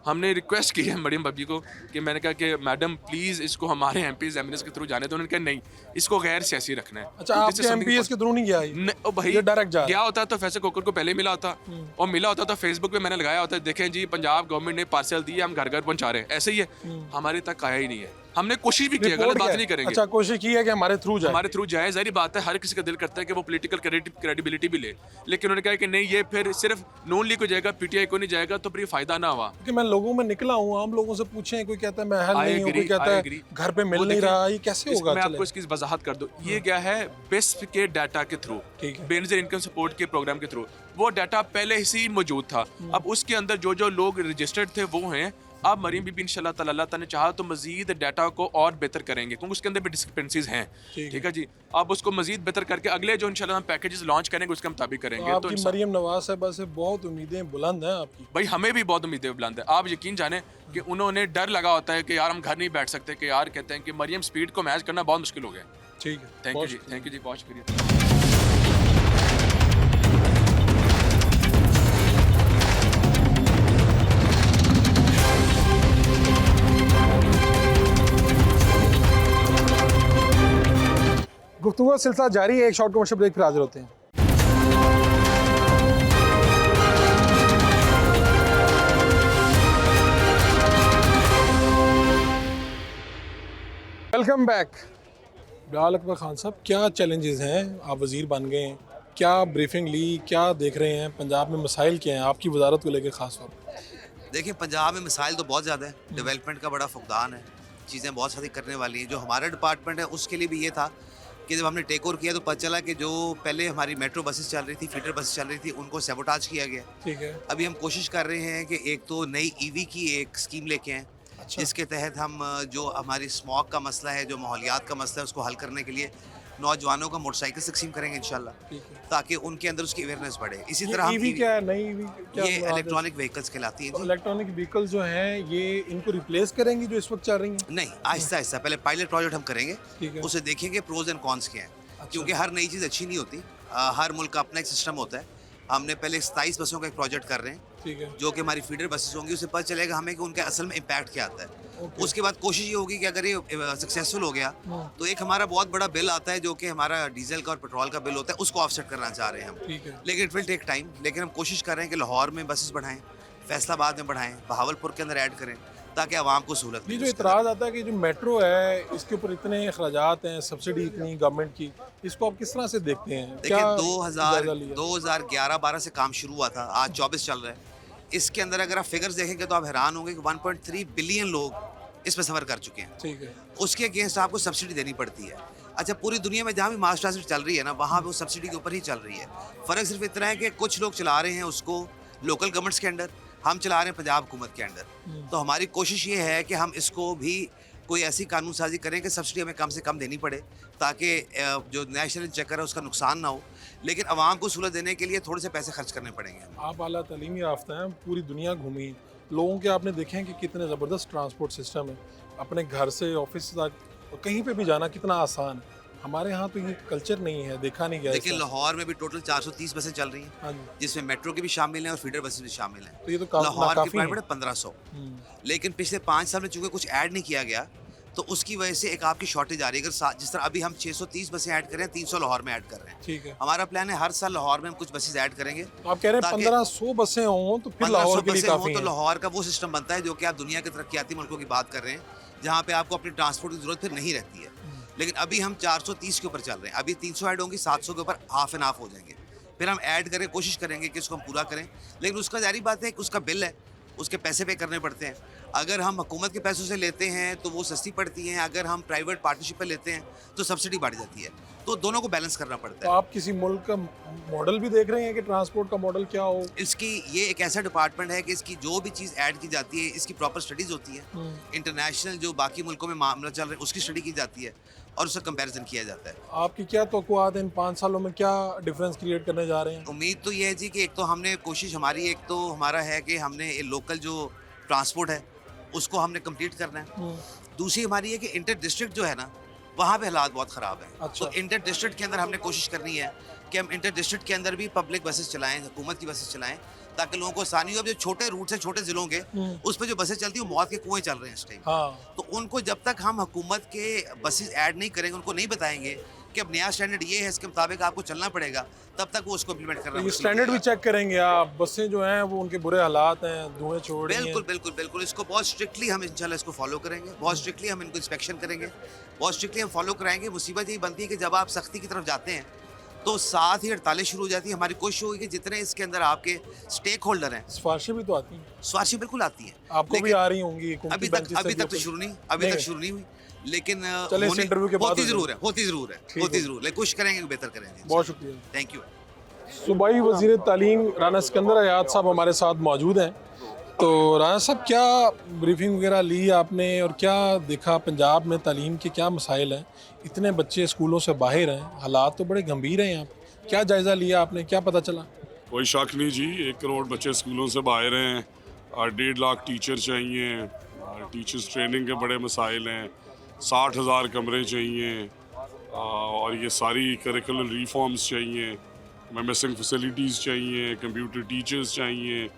हमने रिक्वेस्ट की है मरियम भाभी को कि मैंने कहा कि मैडम प्लीज़ इसको हमारे एमपीज एमएनएस के थ्रू जाने दो। उन्होंने कहा नहीं, इसको गैर सियासी रखना है। अच्छा, आपके एमपीएस के थ्रू नहीं गया? ओ भाई डायरेक्ट गया होता तो फैसल कोकर को पहले मिला होता, और मिला होता तो फेसबुक पे मैंने लगाया होता, देखें जी पंजाब गवर्नमेंट ने पार्सल दिए, हम घर घर पहुंचा रहे हैं। ऐसे ही है, हमारे तक आया ही नहीं है। हमने कोशिश भी की है, गलत बात नहीं करेंगे। अच्छा, कोशिश की है कि हमारे थ्रू जाए। जाहिर बात है, हर किसी का दिल करता है कि वो पॉलिटिकल क्रेडिबिलिटी भी ले, लेकिन उन्होंने कहा कि नहीं, ये फिर सिर्फ नून लीग को जाएगा, पीटीआई को नहीं जाएगा, तो फिर फायदा ना हुआ। कि मैं लोगों में निकला हूँ, आम लोगों से पूछें, कोई कहता है मैं हल नहीं हूँ, कोई कहता है घर पे मिल नहीं रहा, ये कैसे होगा? मैं आपको इसकी वजाहत कर दूं। ये क्या है, बेस्ट के डाटा के थ्रू, बेनजीर इनकम सपोर्ट के प्रोग्राम के थ्रू, वो डाटा पहले से ही मौजूद था। अब उसके अंदर जो जो लोग रजिस्टर्ड थे वो हैं। अब मरीम बीबी इंशाल्लाह ताला अल्लाह ताला ने चाहा तो मजीद डाटा को और बेहतर करेंगे, क्योंकि उसके अंदर भी डिस्क्रिपेंसीज हैं। ठीक है जी, अब उसको मजीद बेहतर करके अगले जो इंशाल्लाह हम पैकेजेस लॉन्च करेंगे उसके मुताबिक करेंगे। तो आपकी मरियम नवाज साहबा से बहुत उम्मीदें बुलंद हैं आपकी। भाई हमें भी बहुत उम्मीदें बुलंद है। आप यकीन जाने कि उन्होंने डर लगा होता है कि यार हम घर नहीं बैठ सकते, कि यार कहते हैं कि मरियम स्पीड को मैच करना बहुत मुश्किल हो गया। ठीक है, थैंक यू जी, बहुत शुक्रिया। गुफ्तगू का सिलसिला जारी है, एक शॉर्ट कमर्शियल ब्रेक, फिर हाजिर होते हैं। Welcome back. बिलाल अकबर खान साहब, क्या चैलेंजेस हैं? आप वज़ीर बन गए हैं, क्या ब्रीफिंग ली, क्या देख रहे हैं पंजाब में मसाइल क्या हैं आपकी वजारत को लेकर ख़ास तौर पर? देखिए, पंजाब में मसाइल तो बहुत ज़्यादा है, डेवलपमेंट का बड़ा फुकदान है, चीज़ें बहुत सारी करने वाली हैं। जो हमारा डिपार्टमेंट है उसके लिए भी ये था कि जब हमने टेक ओवर किया तो पता चला कि जो पहले हमारी मेट्रो बसेस चल रही थी, फीडर बसेस चल रही थी, उनको सैबोटाज किया गया। ठीक है। अभी हम कोशिश कर रहे हैं कि एक तो नई ईवी की एक स्कीम लेके आएँ, जिसके तहत हम जो हमारी स्मॉग का मसला है, जो माहौलियात का मसला है, उसको हल करने के लिए नौजवानों का मोटरसाइकिल से तकसीम करेंगे इंशाल्लाह, ताकि उनके अंदर उसकी अवेयरनेस बढ़े। इसी तरह ईवी क्या है? नई ईवी क्या? ये इलेक्ट्रॉनिक व्हीकल्स कहलाती हैं। इलेक्ट्रॉनिक व्हीकल जो हैं ये इनको रिप्लेस करेंगी जो इस वक्त चल रही हैं? नहीं, आहिस्ता आहिस्ता पहले पायलट प्रोजेक्ट हम करेंगे, उसे देखेंगे प्रोज एंड कॉन्स क्या हैं, क्योंकि हर नई चीज़ अच्छी नहीं होती। हर मुल्क का अपना एक सिस्टम होता है। हमने पहले 27 बसों का एक प्रोजेक्ट कर रहे हैं, ठीक है, जो कि हमारी फीडर बसेस होंगी। उससे पता चलेगा हमें कि उनका असल में इम्पैक्ट क्या आता है। उसके बाद कोशिश ये होगी कि अगर ये सक्सेसफुल हो गया तो एक हमारा बहुत बड़ा बिल आता है, जो कि हमारा डीजल का और पेट्रोल का बिल होता है, उसको ऑफसेट करना चाह रहे हैं हम। लेकिन इट विल टेक टाइम। लेकिन हम कोशिश कर रहे हैं कि लाहौर में बसेस बढ़ाएं, फैसलाबाद में बढ़ाएं, बहावलपुर के अंदर ऐड करें, ताकि आवाम को सहूलत मिले। जो इतराज़ आता है कि जो मेट्रो है इसके ऊपर इतने अखराजात हैं, सब्सिडी इतनी गवर्नमेंट की, इसको आप किस तरह से देखते हैं? देखिए, 2011-12 से काम शुरू हुआ था, आज 24 चल रहा है। इसके अंदर अगर आप फिगर्स देखेंगे तो आप हैरान होंगे कि 1.3 बिलियन लोग इस पर सफ़र कर चुके हैं। ठीक है। उसके अगेंस्ट आपको सब्सिडी देनी पड़ती है। अच्छा, पूरी दुनिया में जहाँ भी मास ट्रांसिट चल रही है ना, वहाँ पे वो सब्सिडी के ऊपर ही चल रही है। फ़र्क सिर्फ इतना है कि कुछ लोग चला रहे हैं उसको लोकल गवर्नमेंट्स के अंडर, हम चला रहे हैं पंजाब हुकूमत के अंडर। तो हमारी कोशिश ये है कि हम इसको भी कोई ऐसी कानून साजी करें कि सब्सिडी हमें कम से कम देनी पड़े, ताकि जो नेशनल चक्कर है उसका नुकसान ना हो, लेकिन आवाम को सहूलत देने के लिए थोड़े से पैसे खर्च करने पड़ेंगे। आप आला तालीमी याफ्ता हैं, पूरी दुनिया घूमी, लोगों के आपने देखे हैं कि कितने ज़बरदस्त ट्रांसपोर्ट सिस्टम है, अपने घर से ऑफिस तक कहीं पे भी जाना कितना आसान है। हमारे यहाँ तो ये कल्चर नहीं है, देखा नहीं गया। लेकिन लाहौर में भी टोटल 430 बसें चल रही हैं, हाँ जी, जिसमें मेट्रो की भी शामिल हैं और फीडर बसें भी शामिल हैं। तो ये तो लाहौर की काफ़ी प्राइवेट है 1500, लेकिन पिछले 5 साल में चूंकि कुछ ऐड नहीं किया गया तो उसकी वजह से एक आपकी शॉर्टेज आ रही है। अगर जिस तरह अभी हम 630 बसें ऐड कर रहे हैं, 300 लाहौर में ऐड कर रहे हैं। ठीक है। हमारा प्लान है हर साल लाहौर में हम कुछ बसेस ऐड करेंगे। तो आप कह रहे हैं ताकि 1500 बसें हों तो फिर लाहौर के लिए काफ़ी तो है। लाहौर का वो सिस्टम बनता है जो कि आप दुनिया के तरक्याती मुल्कों की बात कर रहे हैं, जहाँ पे आपको अपनी ट्रांसपोर्ट की जरूरत फिर नहीं रहती है। लेकिन अभी हम 430 के ऊपर चल रहे हैं, अभी 300 ऐड होंगी, 700 के ऊपर हाफ एंड हाफ हो जाएंगे। फिर हम ऐड करें, कोशिश करेंगे कि इसको हम पूरा करें, लेकिन उसका जारी बात है कि उसका बिल है, उसके पैसे पे करने पड़ते हैं। अगर हम हुकूमत के पैसों से लेते हैं तो वो सस्ती पड़ती हैं, अगर हम प्राइवेट पार्टनरशिप पे लेते हैं तो सब्सिडी बढ़ जाती है। तो दोनों को बैलेंस करना पड़ता तो है। आप किसी मुल्क का मॉडल भी देख रहे हैं कि ट्रांसपोर्ट का मॉडल क्या हो? इसकी ये एक ऐसा डिपार्टमेंट है कि इसकी जो भी चीज़ ऐड की जाती है, इसकी प्रॉपर स्टडीज़ होती है। इंटरनेशनल जो बाकी मुल्कों में मामला चल रहा है उसकी स्टडी की जाती है और उसका कंपैरिजन किया जाता है। आपकी क्या तवक्कुआत है इन 5 सालों में, क्या डिफरेंस क्रिएट करने जा रहे हैं? उम्मीद तो ये है जी कि एक तो हमने कोशिश हमारी एक तो हमारा है कि हमने ये लोकल जो ट्रांसपोर्ट है उसको हमने कंप्लीट करना है। दूसरी हमारी है कि इंटर डिस्ट्रिक्ट जो है ना, वहाँ पे हालात बहुत ख़राब हैं। अच्छा। तो इंटर डिस्ट्रिक्ट के अंदर हमने कोशिश करनी है कि हम इंटर डिस्ट्रिक्ट के अंदर भी पब्लिक बसेस चलाएं, हुकूमत की बसेस चलाएं, ताकि लोगों को आसानी हो। अब जो छोटे रूट्स हैं, छोटे ज़िलों के, उस पर जो बसें चलती हैं वो मौत के कुएँ चल रहे हैं इस टाइम। हाँ, तो उनको जब तक हम हुकूमत के बसेस ऐड नहीं करेंगे, उनको नहीं बताएंगे कि अब नया स्टैंडर्ड ये है, इसके मुताबिक आपको चलना पड़ेगा, तब तक वो उसको इम्प्लीमेंट करना तो ये मुश्किल हो स्टैंडर्ड भी जाएगा। चेक करेंगे आप? बसें जो हैं वो उनके बुरे हालात हैं, धुएं छोड़ रही हैं। बिल्कुल बिल्कुल बिल्कुल, इसको बहुत स्ट्रिक्टली हम इंशाल्लाह इसको फॉलो करेंगे, बहुत स्ट्रिक्टली हम इनको इंस्पेक्शन करेंगे, बहुत स्ट्रिक्टली हम फॉलो कराएंगे। मुसीबत यही बनती है कि जब आप सख्ती की तरफ जाते हैं तो साथ ही हड़तालें शुरू हो जाती है। हमारी कोशिश होगी कि जितने इसके अंदर आपके स्टेक होल्डर हैं, सिफारिशें भी तो आती हैं, सिफारिशें बिल्कुल आती हैं, आपको भी लेकिन आ रही होंगी हुकूमती अभी बेंचेस से तक तो भी शुरू नहीं, नहीं। हुई, लेकिन चले इस होनी- इंटरव्यू के बाद होती हो ज़रूर जाएगी। है, होती ज़रूर है, ठीक होती है। ज़रूर, लेकिन कोशिश करेंगे कि बेहतर करेंगे। बहुत शुक्रिया। Thank you. सूबाई वज़ीर तालीम राना सिकंदर हयात साहब हमारे साथ मौजूद हैं। तो राना साहब, क्या ब्रीफिंग वगैरह ली आपने और क्या देखा पंजाब में तालीम के क्या मसाइल हैं? इतने बच्चे स्कूलों से बाहर हैं, हालात तो बड़े गंभीर हैं यहाँ पे। क्या जायज़ा लिया आपने, क्या पता चला? कोई शक नहीं जी, 1 करोड़ बच्चे स्कूलों से बाहर हैं और 1.5 लाख टीचर चाहिए और टीचर्स ट्रेनिंग के बड़े मसाइल हैं, 60,000 कमरे चाहिए और ये सारी करिकुलर रिफॉर्म्स चाहिए, मिसिंग फैसिलिटीज़ चाहिए, कंप्यूटर टीचर्स चाहिए,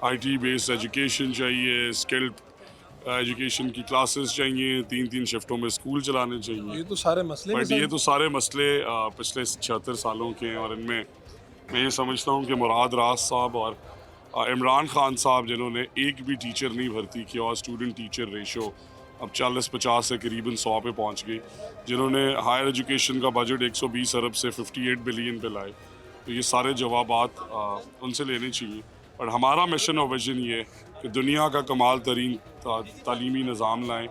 IT बेस्ड एजुकेशन चाहिए, स्किल्ड एजुकेशन की क्लासेस चाहिए, 3-3 शिफ्टों में स्कूल चलाने चाहिए। ये तो सारे मसले बट ये तो सारे मसले पिछले 76 सालों के हैं और इनमें मैं ये समझता हूँ कि मुराद राज साहब और इमरान खान साहब, जिन्होंने एक भी टीचर नहीं भर्ती किया और स्टूडेंट टीचर रेशो अब 40-50 से करीबन 100 पे पहुँच गई, जिन्होंने हायर एजुकेशन का बजट 120 अरब से 58 बिलियन पे लाए, तो ये सारे जवाबात उनसे लेने चाहिए। पर हमारा मिशन और विजन ये है कि दुनिया का कमाल तरीन तालीमी निज़ाम लाएँ,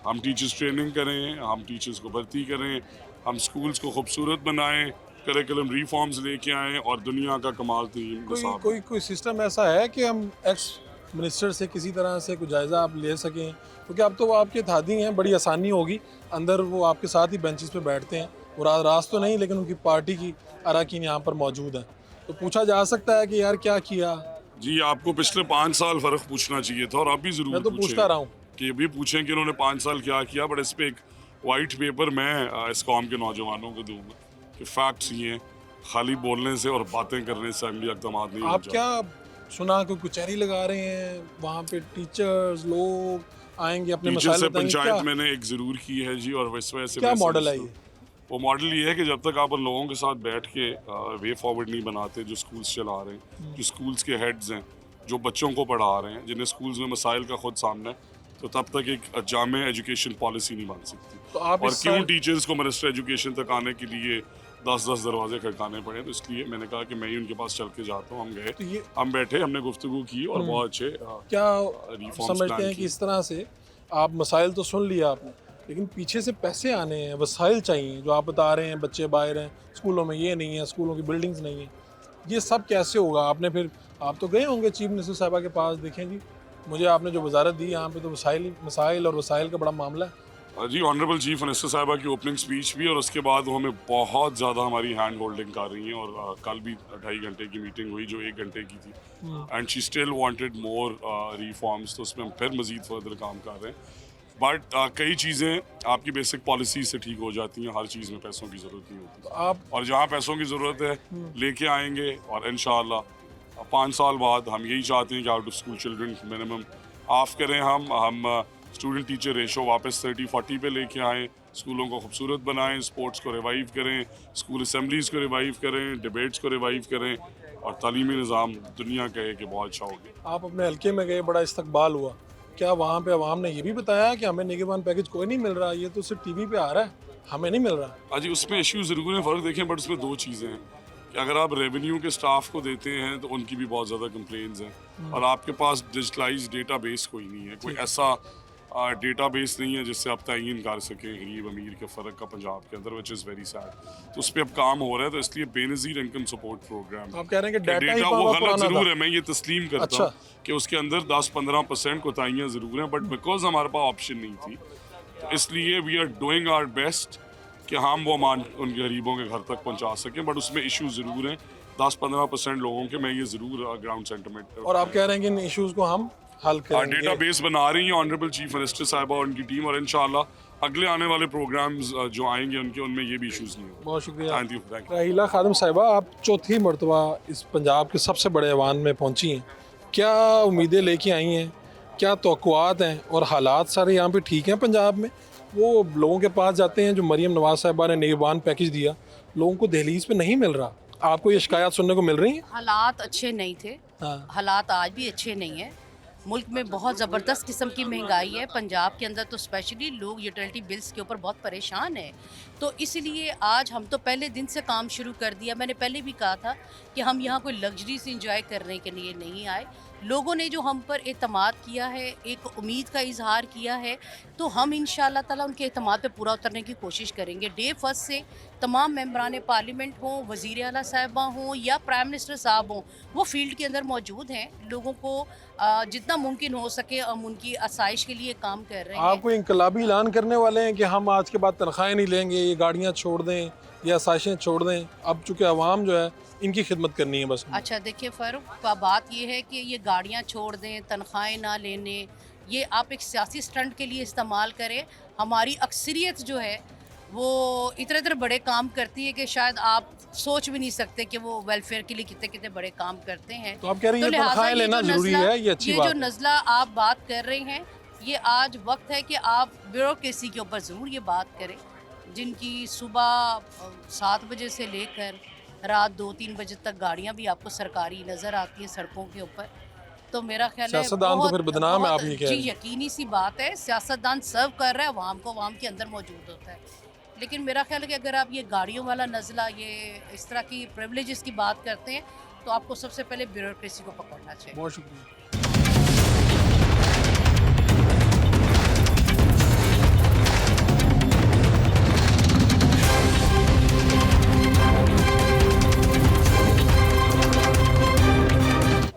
हम टीचर्स ट्रेनिंग करें, हम टीचर्स को भर्ती करें, हम स्कूल्स को खूबसूरत बनाएं, करिकुलम रिफॉर्म्स लेके आएँ और दुनिया का कमाल तरीन निज़ाम। कोई सिस्टम ऐसा है कि हम एक्स मिनिस्टर से किसी तरह से कुछ जायज़ा आप ले सकें? क्योंकि अब तो वो आपके इत्तेहादी हैं, बड़ी आसानी होगी, अंदर वो आपके साथ ही बेंचेस पे बैठते हैं, मुराद राज तो नहीं लेकिन उनकी पार्टी की अरकान यहाँ पर मौजूद हैं, तो पूछा जा सकता है कि यार क्या किया? जी, आपको पिछले 5 साल फ़र्क पूछना चाहिए था और आप भी ज़रूर मैं तो पूछता रहा हूँ कि भी पूछें कि उन्होंने 5 साल क्या किया। बट इस पर एक वाइट पेपर मैं इस कौम के नौजवानों को दूंगा कि फैक्ट्स ये हैं, खाली बोलने से और बातें करने से अमली इक़दाम नहीं हो आप जाते। क्या सुना कि कचहरी लगा रहे हैं वहाँ पे, टीचर्स लोग आएंगे अपने टीचर मसाइल से बताएंगे, पंचायत क्या मैंने एक ज़रूर की है जी, और इस वजह से क्या मैं मॉडल है समझता ये? हूँ, वो मॉडल ये है कि जब तक आप उन लोगों के साथ बैठ के वे फॉरवर्ड नहीं बनाते जो स्कूल्स चला रहे हैं, जो स्कूल्स के हेड्स हैं, जो बच्चों को पढ़ा रहे हैं, जिन्हें स्कूल्स में मसाइल का खुद सामना है, तो तब तक एक जामे एजुकेशन पॉलिसी नहीं बन सकती। तो आप और इस क्यों साल- टीचर्स को मिनिस्टर एजुकेशन तक आने के लिए 10-10 दरवाजे खड़काने पड़े, तो इसलिए मैंने कहा कि मैं ही उनके पास चल के जाता हूँ। हम गए, तो ये हम बैठे, हमने गुफ्तगू की और बहुत अच्छे क्या रिफॉर्म्स समझते हैं कि इस तरह से आप मसाइल तो सुन लिया आपने, लेकिन पीछे से पैसे आने हैं, वसाइल चाहिए, जो आप बता रहे हैं बच्चे बाहर हैं, स्कूलों में ये नहीं है, स्कूलों की बिल्डिंग्स नहीं है, ये सब कैसे होगा? आपने फिर आप तो गए होंगे चीफ मिनिस्टर साहबा के पास, देखें जी मुझे आपने जो वजारत दी यहाँ पे तो मसाइल और वसाइल का बड़ा मामला है, जी ऑनरेबल चीफ मिनिस्टर साहिबा की ओपनिंग स्पीच भी और उसके बाद वो हमें बहुत ज़्यादा हमारी हैंड होल्डिंग कर रही हैं और कल भी 2.5 घंटे की मीटिंग हुई जो 1 घंटे की थी and she still wanted more reforms, तो उसमें हम फिर मज़ीद फर्दर काम कर रहे हैं। बट कई चीज़ें आपकी बेसिक पॉलिसी से ठीक हो जाती हैं, हर चीज़ में पैसों की ज़रूरत नहीं होती आप और जहाँ पैसों की ज़रूरत है लेके आएंगे और इंशाअल्लाह 5 साल बाद हम यही चाहते हैं कि out of school children minimum of करें हम स्टूडेंट टीचर रेशो वापस 30-40 पे लेके आएँ, स्कूलों को खूबसूरत बनाएं, स्पोर्ट्स को रिवाइव करें, स्कूल असम्बलीज़ को रिवाइव करें, डिबेट्स को रिवाइव करें और तालीमी निज़ाम दुनिया कहे कि बहुत अच्छा हो गया। आप अपने हल्के में गए, बड़ा इस्तकबाल हुआ, क्या वहाँ पे अवाम ने ये भी बताया कि हमें निगहबान पैकेज कोई नहीं मिल रहा, ये तो सिर्फ टीवी पे आ रहा है, हमें नहीं मिल रहा? अजी उसमें इश्यू ज़रूर है, फ़र्क देखें, बट उसमें 2 चीज़ें हैं कि अगर आप रेवेन्यू के स्टाफ को देते हैं तो उनकी भी बहुत ज़्यादा कंप्लेंट्स हैं और आपके पास डिजिटलाइज डेटाबेस कोई नहीं है, कोई ऐसा डेटाबेस नहीं है जिससे आप तयन कर सकें गरीब अमीर के फ़र्क का पंजाब के अंदर, विच इज़ वेरी सैड। तो उस पर अब काम हो रहा है, तो इसलिए बेनज़ीर इनकम सपोर्ट प्रोग्राम आप कह रहे हैं कि डेटा वो गलत ज़रूर है, मैं ये तस्लीम करता अच्छा। हूँ कि उसके अंदर 10-15% कोताहियाँ ज़रूर हैं, बट बिकॉज हमारे पास ऑप्शन नहीं थी तो इसलिए we are doing our best कि हम वो उन गरीबों के घर तक पहुँचा सकें, बट उसमें इशू ज़रूर हैं 10-15% लोगों के, मैं ये ज़रूर ग्राउंड सेंटिमेंट। और आप कह रहे हैं कि इन इश्यूज़ को हम हल करेंगे? डेटाबेस बना रही हैं ऑनरेबल चीफ मिनिस्टर साहिबा और उनकी टीम और इंशाल्लाह अगले आने वाले प्रोग्राम्स जो आएंगे उनमें ये भी इश्यूज नहीं होंगे। बहुत शुक्रिया। Thank you. राहीला खादिम साहिबा, आप चौथी मरतबा इस पंजाब के सबसे बड़े ऐवान में पहुंची हैं, क्या उम्मीदें लेके आई हैं, क्या तवक्कुआत हैं और हालात सारे यहाँ पे ठीक हैं पंजाब में? वो लोगों के पास जाते हैं जो मरीम नवाज साहिबा ने निगहबान पैकेज दिया, लोगों को दहलीज पे नहीं मिल रहा, आपको ये शिकायत सुनने को मिल रही हैं? हालात अच्छे नहीं थे, हाँ। हालात आज भी अच्छे नहीं है। मुल्क में बहुत ज़बरदस्त किस्म की महंगाई है, पंजाब के अंदर तो स्पेशली लोग यूटिलिटी बिल्स के ऊपर बहुत परेशान हैं। तो इसलिए आज हम तो पहले दिन से काम शुरू कर दिया। मैंने पहले भी कहा था कि हम यहाँ कोई लग्जरी से इंजॉय करने के लिए नहीं आए। लोगों ने जो हम पर एतमाद किया है, एक उम्मीद का इजहार किया है, तो हम इंशाअल्लाह ताला उनके एतमाद पे पूरा उतरने की कोशिश करेंगे। डे फर्स्ट से तमाम मेंबरान पार्लियामेंट हों, वज़ीर आला साहिबा हों या प्राइम मिनिस्टर साहब हों, वो फील्ड के अंदर मौजूद हैं। लोगों को जितना मुमकिन हो सके हम उनकी आसाइश के लिए काम कर रहे हैं। आप कोई इंकलाबी ऐलान करने वाले हैं कि हम आज के बाद तनख्वाहें नहीं लेंगे, ये गाड़ियाँ छोड़ दें या आसाइशें छोड़ दें? अब चूँकि आवाम जो है इनकी खिदमत करनी है बस। अच्छा देखिए फ़र्क का बात ये है कि ये गाड़ियाँ छोड़ दें, तनख्वाहें ना लेने, ये आप एक सियासी स्टंट के लिए इस्तेमाल करें। हमारी अक्सरियत जो है वो इतने बड़े काम करती है कि शायद आप सोच भी नहीं सकते कि वो वेलफेयर के लिए कितने कितने बड़े काम करते हैं। तो आप कह रही हैं लिहाजा तनख्वाहें लेना ज़रूरी है, ये अच्छी बात ये जो नज़ला आप बात कर रहे हैं, ये आज वक्त है कि आप ब्यूरोक्रेसी के ऊपर ज़रूर ये बात करें, जिनकी सुबह 7 बजे से लेकर रात 2-3 बजे तक गाड़ियाँ भी आपको सरकारी नज़र आती हैं सड़कों के ऊपर। तो मेरा ख्याल है सियासतदान तो फिर बदनाम है, आप ये कह रहे हैं। जी यकीनी सी बात है, सियासतदान सर्व कर रहा है अवाम को, अवाम के अंदर मौजूद होता है। लेकिन मेरा ख्याल है कि अगर आप ये गाड़ियों वाला नज़ला, ये इस तरह की प्रिविलेजेस की बात करते हैं, तो आपको सबसे पहले ब्यूरोक्रेसी को पकड़ना चाहिए। बहुत शुक्रिया।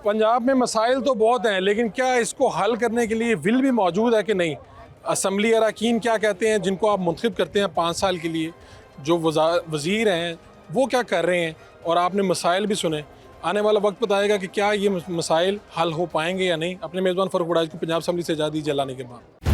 पंजाब में मसाइल तो बहुत हैं, लेकिन क्या इसको हल करने के लिए विल भी मौजूद है कि नहीं? असम्बली अरकान क्या कहते हैं जिनको आप मुंतखब करते हैं 5 साल के लिए, जो वज़ीर हैं वो क्या कर रहे हैं, और आपने मसाइल भी सुने। आने वाला वक्त बताएगा कि क्या ये मसाइल हल हो पाएंगे या नहीं। अपने मेज़बान फ़ारूक वड़ाइच को पंजाब असम्बली से इजाज़त दीजिए, अल्लाह ने के बाद।